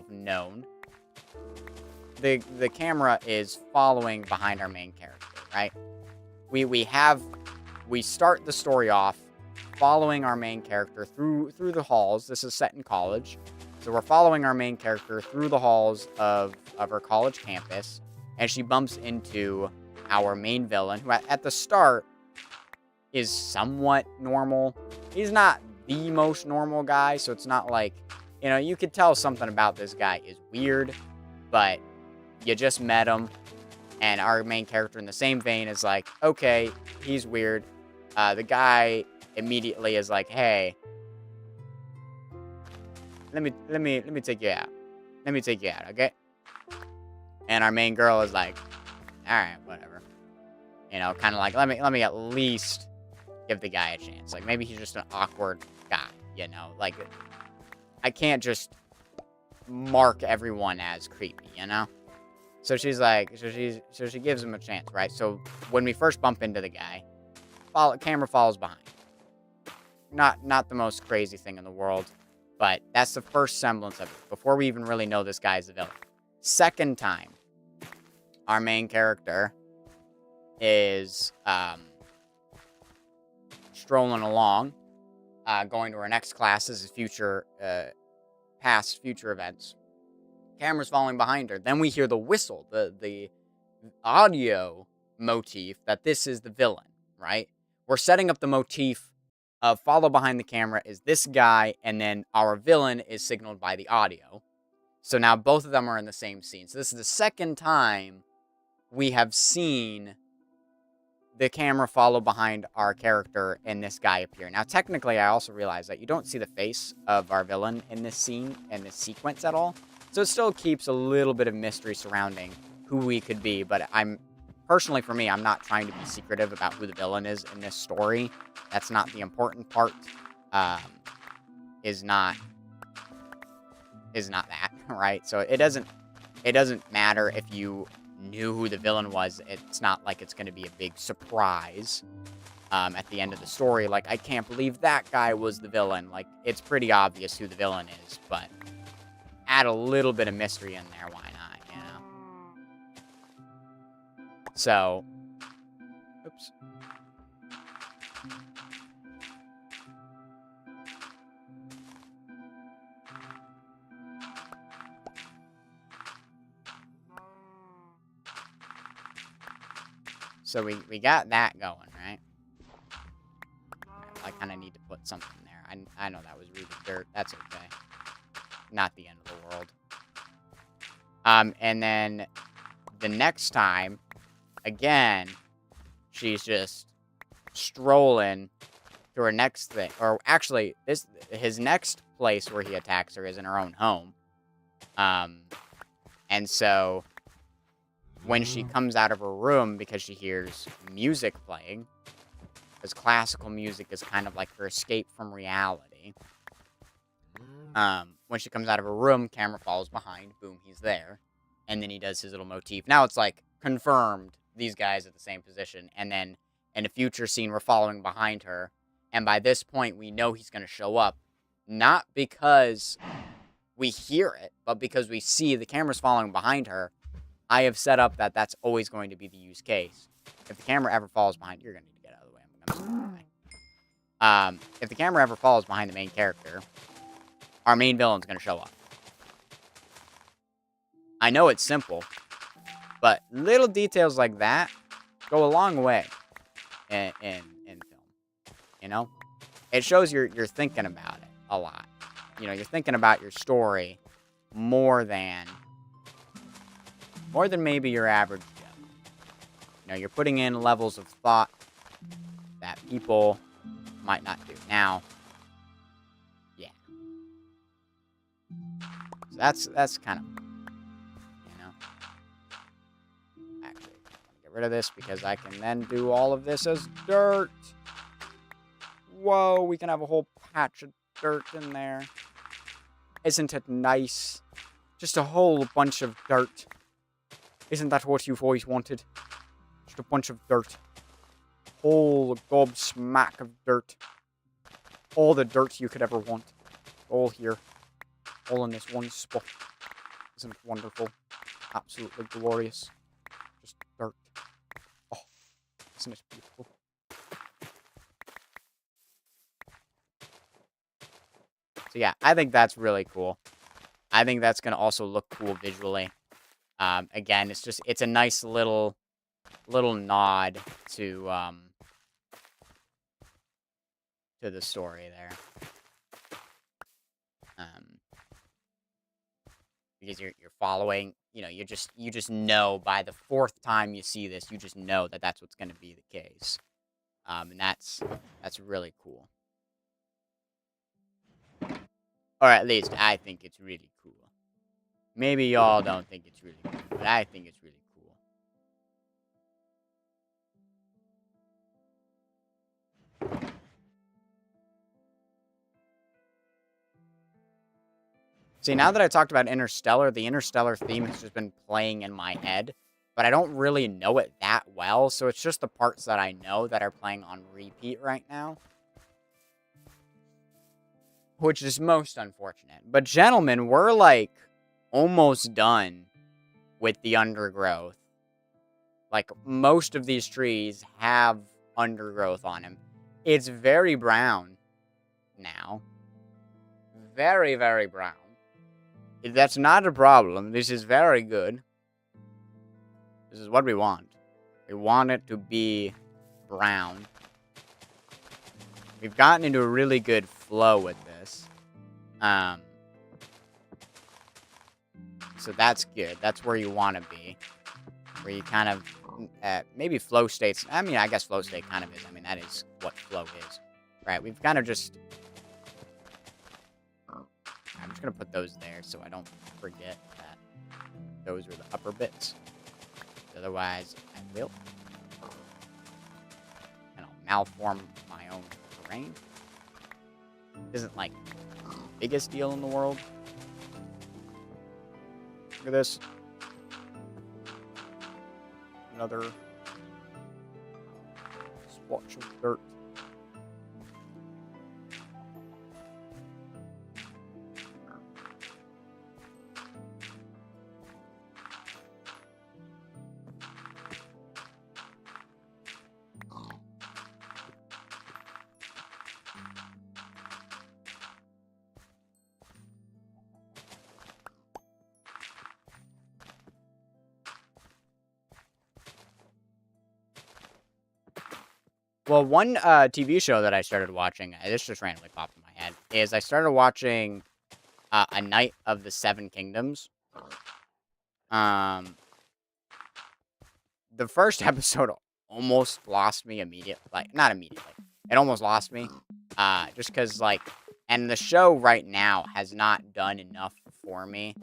known, the camera is following behind our main character, right? We start the story off following our main character through the halls. This is set in college, so we're following our main character through the halls of her college campus, and she bumps into our main villain, who at the start is somewhat normal. He's not the most normal guy, so it's not like, you could tell something about this guy is weird, but you just met him, and our main character in the same vein is like, okay, he's weird. The guy immediately is like, hey, let me take you out. Let me take you out, okay? And our main girl is like, all right, whatever. Kind of like, let me at least give the guy a chance. Like, maybe he's just an awkward guy, Like, I can't just mark everyone as creepy, So she's like, so she gives him a chance, right? So when we first bump into the guy, camera follows behind. Not the most crazy thing in the world, but that's the first semblance of it, before we even really know this guy is the villain. Second time, our main character is strolling along, going to our next class. This is past future events. Camera's following behind her. Then we hear the whistle, the audio motif that this is the villain, right? We're setting up the motif of follow behind the camera is this guy, and then our villain is signaled by the audio. So now both of them are in the same scene. So this is the second time we have seen the camera follow behind our character and this guy appear. Now, technically, I also realize that you don't see the face of our villain in this scene, in this sequence at all. So it still keeps a little bit of mystery surrounding who we could be. But personally, for me, I'm not trying to be secretive about who the villain is in this story. That's not the important part. Is not that, right? So it doesn't matter if you knew who the villain was. It's not like it's going to be a big surprise at the end of the story. Like, I can't believe that guy was the villain. Like, it's pretty obvious who the villain is, but add a little bit of mystery in there. Why not, So, oops. So we got that going, right? I kind of need to put something there. I know that was rooted dirt. That's okay. Not the end of the world. And then the next time, again, she's just strolling to her next thing. Or actually, his next place where he attacks her is in her own home. And so when she comes out of her room, because she hears music playing, because classical music is kind of like her escape from reality. When she comes out of her room, camera follows behind. Boom, he's there. And then he does his little motif. Now it's like confirmed these guys at the same position. And then in a future scene, we're following behind her. And by this point, we know he's going to show up. Not because we hear it, but because we see the camera's following behind her. I have set up that that's always going to be the use case. If the camera ever falls behind, you're going to need to get out of the way. I'm so sorry. If the camera ever falls behind the main character, our main villain's going to show up. I know it's simple, but little details like that go a long way in film. It shows you're thinking about it a lot. You're thinking about your story more than maybe your average Joe. You're putting in levels of thought that people might not do. Now, yeah. So that's kind of, you know. Actually, I'm gonna get rid of this because I can then do all of this as dirt. Whoa, we can have a whole patch of dirt in there. Isn't it nice? Just a whole bunch of dirt. Isn't that what you've always wanted? Just a bunch of dirt. Whole gobsmack of dirt. All the dirt you could ever want. All here. All in this one spot. Isn't it wonderful? Absolutely glorious. Just dirt. Oh, isn't it beautiful? So yeah, I think that's really cool. I think that's going to also look cool visually. Again, it's a nice little nod to the story there. Because you're following, you just know by the fourth time you see this, you just know that that's what's going to be the case. And that's really cool. Or at least I think it's really cool. Maybe y'all don't think it's really cool, but I think it's really cool. See, now that I talked about Interstellar, the Interstellar theme has just been playing in my head, but I don't really know it that well, so it's just the parts that I know that are playing on repeat right now. Which is most unfortunate. But gentlemen, we're like almost done with the undergrowth. Like most of these trees have undergrowth on them. It's very brown now. Very, very brown. That's not a problem. This is very good. This is what we want. We want it to be brown. We've gotten into a really good flow with this. So that's good. That's where you want to be. Where you kind of, maybe flow states. I mean, I guess flow state kind of is. I mean, that is what flow is. Right, we've kind of just... I'm just going to put those there so I don't forget that those are the upper bits. Otherwise, I will. And I'll malform my own terrain. Isn't like the biggest deal in the world. Look at this. Another splotch of dirt. Well, one TV show that I started watching, this just randomly popped in my head, is I started watching A Night of the Seven Kingdoms. The first episode almost lost me immediately. Like, not immediately. It almost lost me. Just because, like, and the show right now has not done enough for me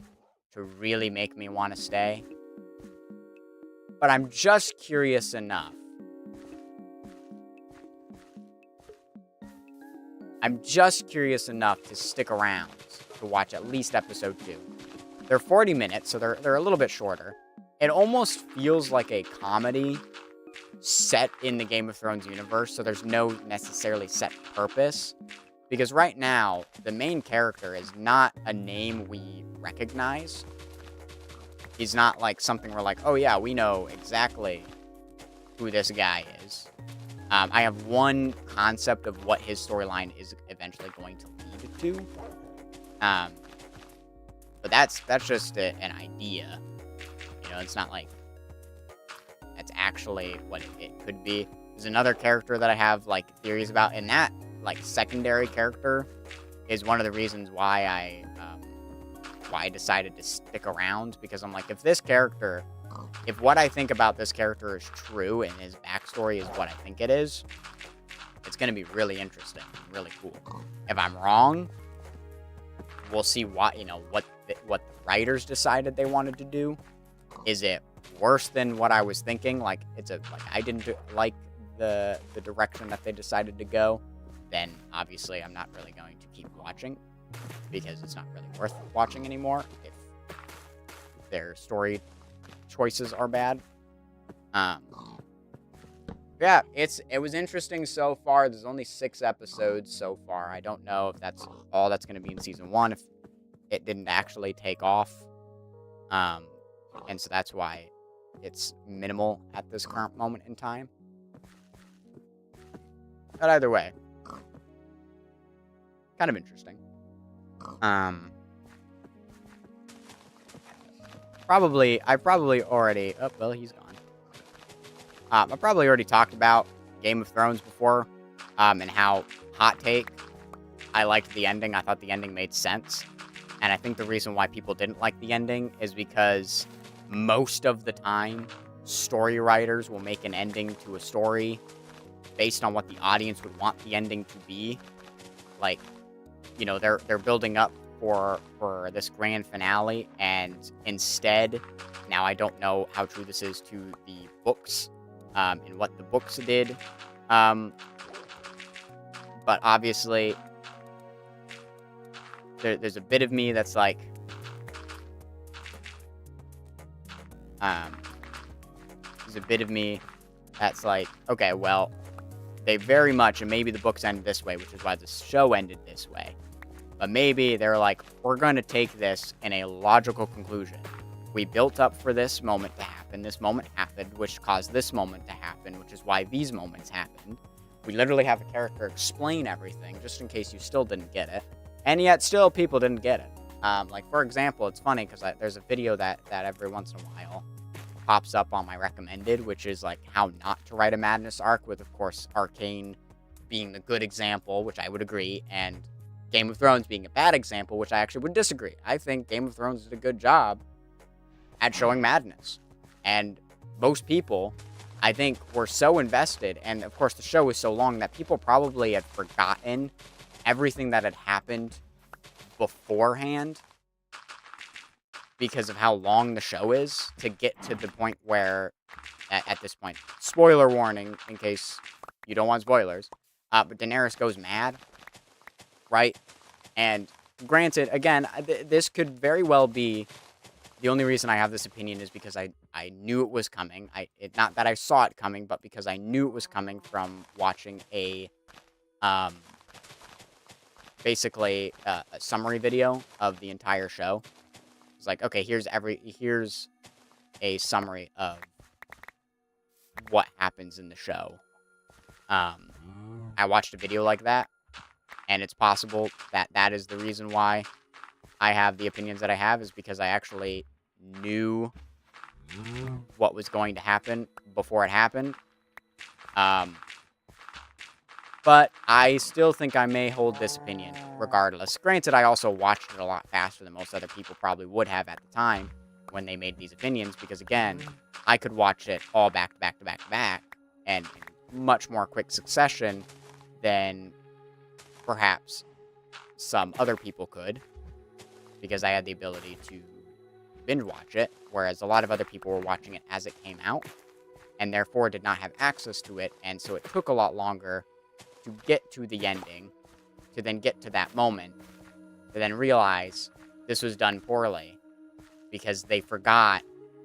to really make me want to stay. But I'm just curious enough. I'm just curious enough to stick around to watch at least episode 2. They're 40 minutes, so they're a little bit shorter. It almost feels like a comedy set in the Game of Thrones universe, so there's no necessarily set purpose. Because right now, the main character is not a name we recognize. He's not like something we're like, oh yeah, we know exactly who this guy is. I have one concept of what his storyline is eventually going to lead to. But that's just an idea. It's not like that's actually what it could be. There's another character that I have like theories about, and that like secondary character is one of the reasons why I decided to stick around, because I'm like, if what I think about this character is true and his backstory is what I think it is, it's going to be really interesting, really cool. If I'm wrong, we'll see what what the writers decided they wanted to do. Is it worse than what I was thinking? Like, I didn't like the direction that they decided to go. Then obviously I'm not really going to keep watching, because it's not really worth watching anymore if their story choices are bad. Yeah, it was interesting so far. There's only 6 episodes so far. I don't know if that's all that's going to be in season 1, if it didn't actually take off. And so that's why it's minimal at this current moment in time. But either way, kind of interesting. I probably already, oh, well, he's gone. I probably already talked about Game of Thrones before, and how, hot take, I liked the ending. I thought the ending made sense. And I think the reason why people didn't like the ending is because most of the time, story writers will make an ending to a story based on what the audience would want the ending to be. Like, you know, they're building up for this grand finale, and instead, now I don't know how true this is to the books, and what the books did, but obviously, there's a bit of me that's like, okay, well, they very much, and maybe the books ended this way, which is why the show ended this way. But maybe they're like, we're going to take this in a logical conclusion. We built up for this moment to happen. This moment happened, which caused this moment to happen, which is why these moments happened. We literally have a character explain everything, just in case you still didn't get it. And yet, still, people didn't get it. Like, for example, it's funny, because there's a video that every once in a while pops up on my recommended, which is, like, how not to write a Madness arc, with, of course, Arcane being the good example, which I would agree, and Game of Thrones being a bad example, which I actually would disagree. I think Game of Thrones did a good job at showing madness. And most people, I think, were so invested, and of course the show was so long that people probably had forgotten everything that had happened beforehand because of how long the show is, to get to the point where, at this point, spoiler warning in case you don't want spoilers, but Daenerys goes mad, right? And granted, again, this could very well be, the only reason I have this opinion is because I knew it was coming. Not that I saw it coming, but because I knew it was coming from watching basically a summary video of the entire show. It's like, okay, here's a summary of what happens in the show. I watched a video like that, and it's possible that that is the reason why I have the opinions that I have, is because I actually knew what was going to happen before it happened. But I still think I may hold this opinion regardless. Granted, I also watched it a lot faster than most other people probably would have at the time when they made these opinions, because again, I could watch it all back to back to back to back, and in much more quick succession than perhaps some other people could, because I had the ability to binge watch it, whereas a lot of other people were watching it as it came out, and therefore did not have access to it, and so it took a lot longer to get to the ending, to then get to that moment, to then realize this was done poorly, because they forgot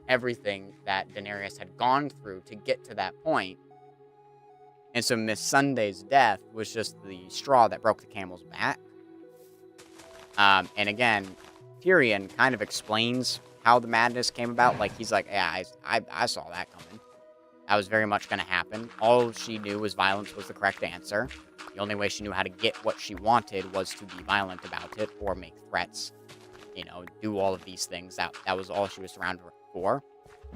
everything that Daenerys had gone through to get to that point. And so Miss Sunday's death was just the straw that broke the camel's back. And again, Tyrion kind of explains how the madness came about. Like, he's like, yeah, I saw that coming. That was very much going to happen. All she knew was violence was the correct answer. The only way she knew how to get what she wanted was to be violent about it, or make threats, you know, do all of these things. That was all she was surrounded for.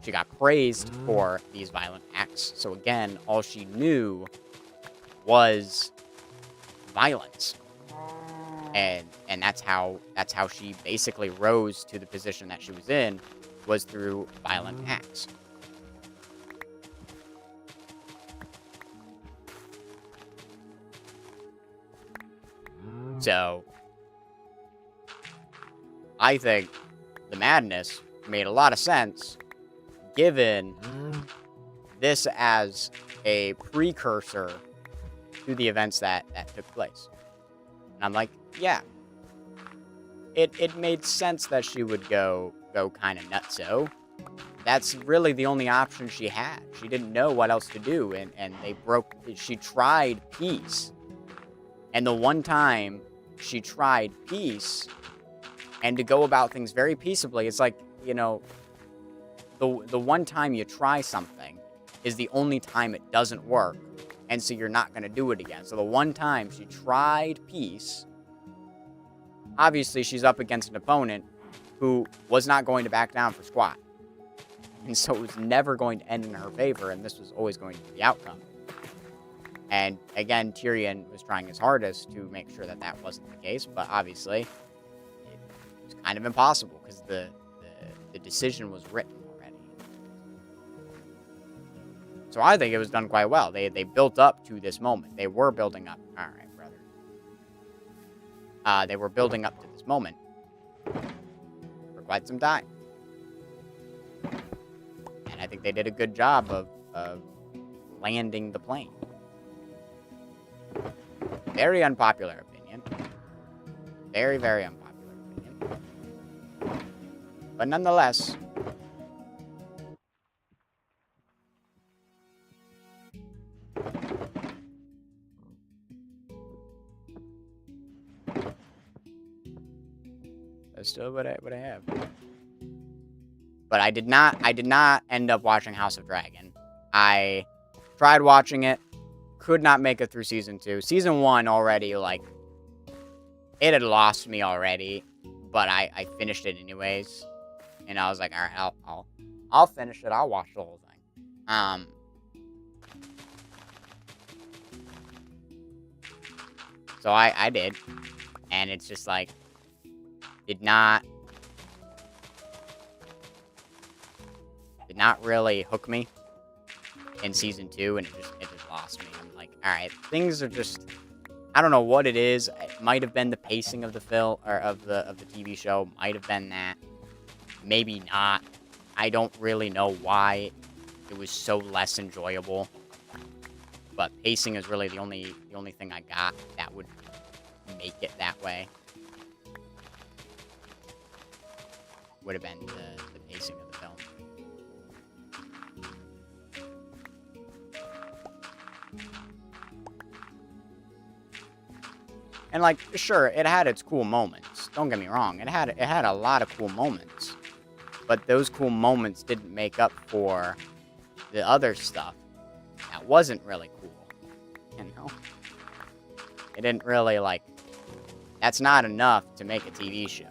She got praised for these violent acts. So again, all she knew was violence. And that's how she basically rose to the position that she was in, was through violent acts. So I think the madness made a lot of sense given this as a precursor to the events that took place. And I'm like, yeah, it made sense that she would go kind of nutso. That's really the only option she had. She didn't know what else to do, and she tried peace. And the one time she tried peace and to go about things very peaceably, it's like, the one time you try something is the only time it doesn't work, and so you're not going to do it again. So the one time she tried peace, obviously she's up against an opponent who was not going to back down for squat. And so it was never going to end in her favor, and this was always going to be the outcome. And again, Tyrion was trying his hardest to make sure that that wasn't the case, but obviously it was kind of impossible because the decision was written already. So I think it was done quite well. They built up to this moment. They were building up. All right, brother. They were building up to this moment for quite some time. And I think they did a good job of landing the plane. Very unpopular opinion. Very, very unpopular opinion. But nonetheless, that's still what I have. But I did not end up watching House of Dragon. I tried watching it, could not make it through season 2. Season 1 already, like, it had lost me already, but I finished it anyways. And I was like, all right, I'll finish it. I'll watch the whole thing. So I did, and it's just like, did not really hook me in season 2, and it just lost me. I'm like, all right, things are just, I don't know what it is. It might have been the pacing of the film or of the TV show. Might have been that. Maybe not. I don't really know why it was so less enjoyable. But pacing is really the only thing I got that would make it that way. Would have been the pacing of the film. And, like, sure, it had its cool moments. Don't get me wrong. It had a lot of cool moments. But those cool moments didn't make up for the other stuff that wasn't really cool. You know? It didn't really, like... That's not enough to make a TV show.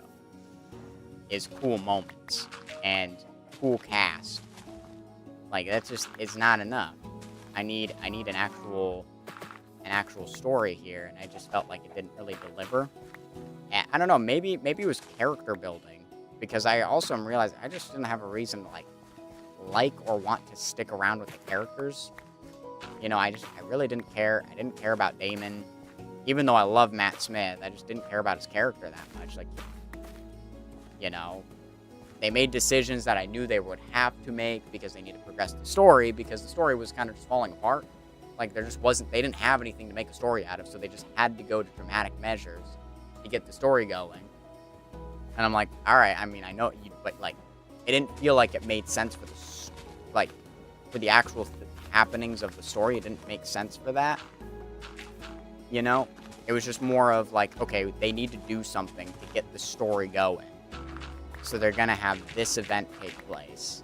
Is cool moments. And cool cast. Like, that's just... It's not enough. I need an actual story here, and I just felt like it didn't really deliver. And I don't know, maybe it was character building, because I also am realizing I just didn't have a reason to like or want to stick around with the characters. You know, I really didn't care. I didn't care about Daemon, even though I love Matt Smith. I just didn't care about his character that much. Like, you know, they made decisions that I knew they would have to make because they needed to progress the story, because the story was kind of just falling apart. Like, there just wasn't, they didn't have anything to make a story out of, so they just had to go to dramatic measures to get the story going. And I'm like, alright, I mean, I know you, but, like, it didn't feel like it made sense for for the actual happenings of the story. It didn't make sense for that. You know? It was just more of, like, okay, they need to do something to get the story going. So they're gonna have this event take place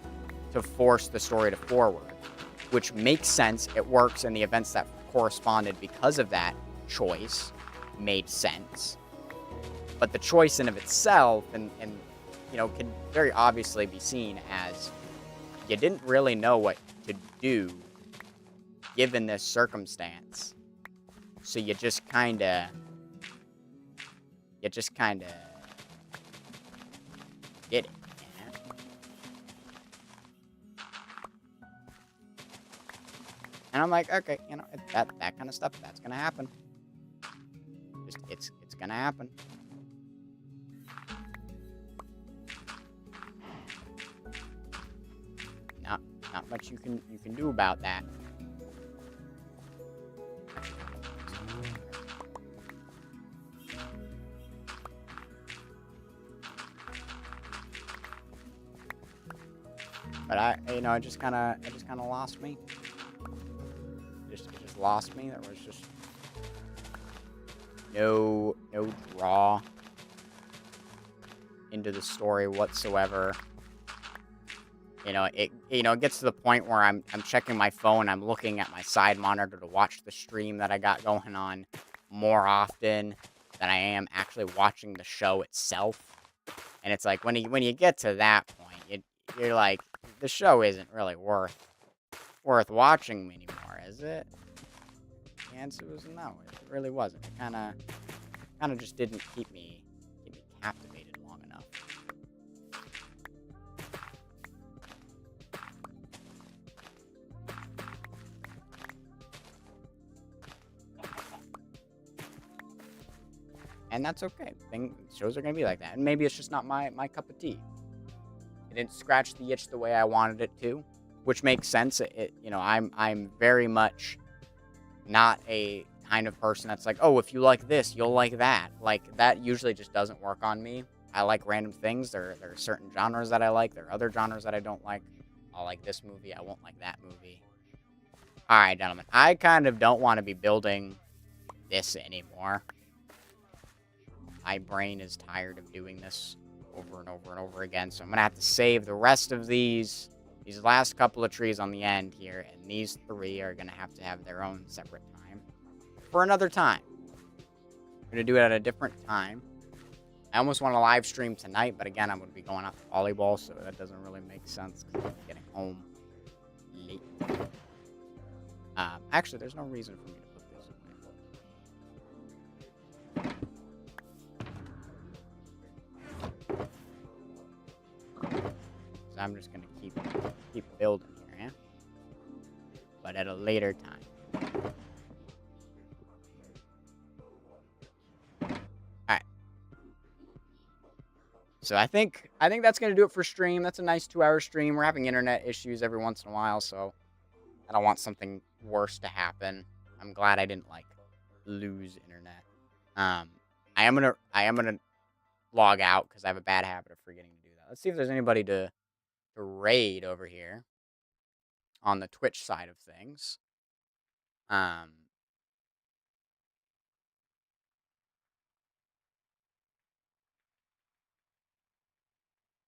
to force the story to forward. Which makes sense, it works, and the events that corresponded because of that choice made sense. But the choice in of itself, and you know, could very obviously be seen as you didn't really know what to do given this circumstance. So you just kinda did it. And I'm like, okay, you know, that kind of stuff, that's gonna happen. It's gonna happen. Not much you can do about that. But it just kind of lost me. It just lost me. There was just no draw into the story whatsoever. It gets to the point where I'm checking my phone, I'm looking at my side monitor to watch the stream that I got going on more often than I am actually watching the show itself. And it's like when you get to that point, you're like, the show isn't really worth watching anymore, is it? The answer was no. It really wasn't. It kind of just didn't keep me captivated long enough. And that's okay. Shows are gonna be like that, and maybe it's just not my cup of tea. It didn't scratch the itch the way I wanted it to, which makes sense. I'm very much not a kind of person that's like, oh, if you like this, you'll like that. Like, that usually just doesn't work on me. I like random things. There are certain genres that I like. There are other genres that I don't like. I'll like this movie. I won't like that movie. All right, gentlemen. I kind of don't want to be building this anymore. My brain is tired of doing this over and over and over again, so I'm going to have to save the rest of these last couple of trees on the end here, and these 3 are going to have their own separate time for another time. I'm going to do it at a different time. I almost want to live stream tonight, but again, I'm going to be going out to volleyball, so that doesn't really make sense because I'm getting home late. Actually, there's no reason for me to put this in my book. So I'm just gonna keep building here, yeah? But at a later time. Alright. So I think that's gonna do it for stream. That's a nice 2-hour stream. We're having internet issues every once in a while, so I don't want something worse to happen. I'm glad I didn't lose internet. I am gonna log out because I have a bad habit of forgetting to do that. Let's see if there's anybody to raid over here on the Twitch side of things. Sorry,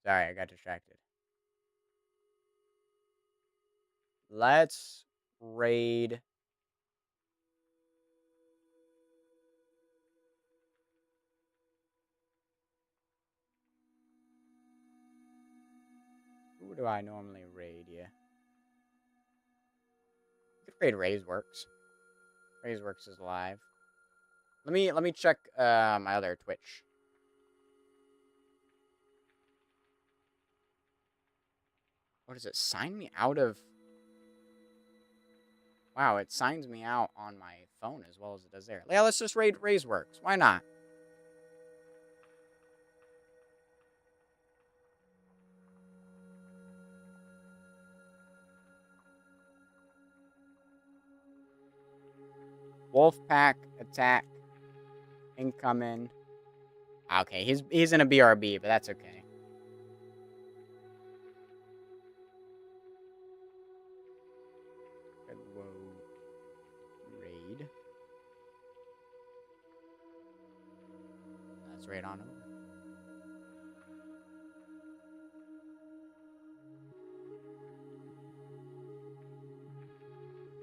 I got distracted. Let's raid. Who do I normally raid? Yeah. You could raid Raiseworks. Raiseworks is live. Let me check my other Twitch. What does it sign me out of? Wow, it signs me out on my phone as well as it does there. Yeah, let's just raid Raiseworks. Why not? Wolfpack attack incoming. Okay, he's in a BRB, but that's okay. Whoa. Raid. Let's raid on him.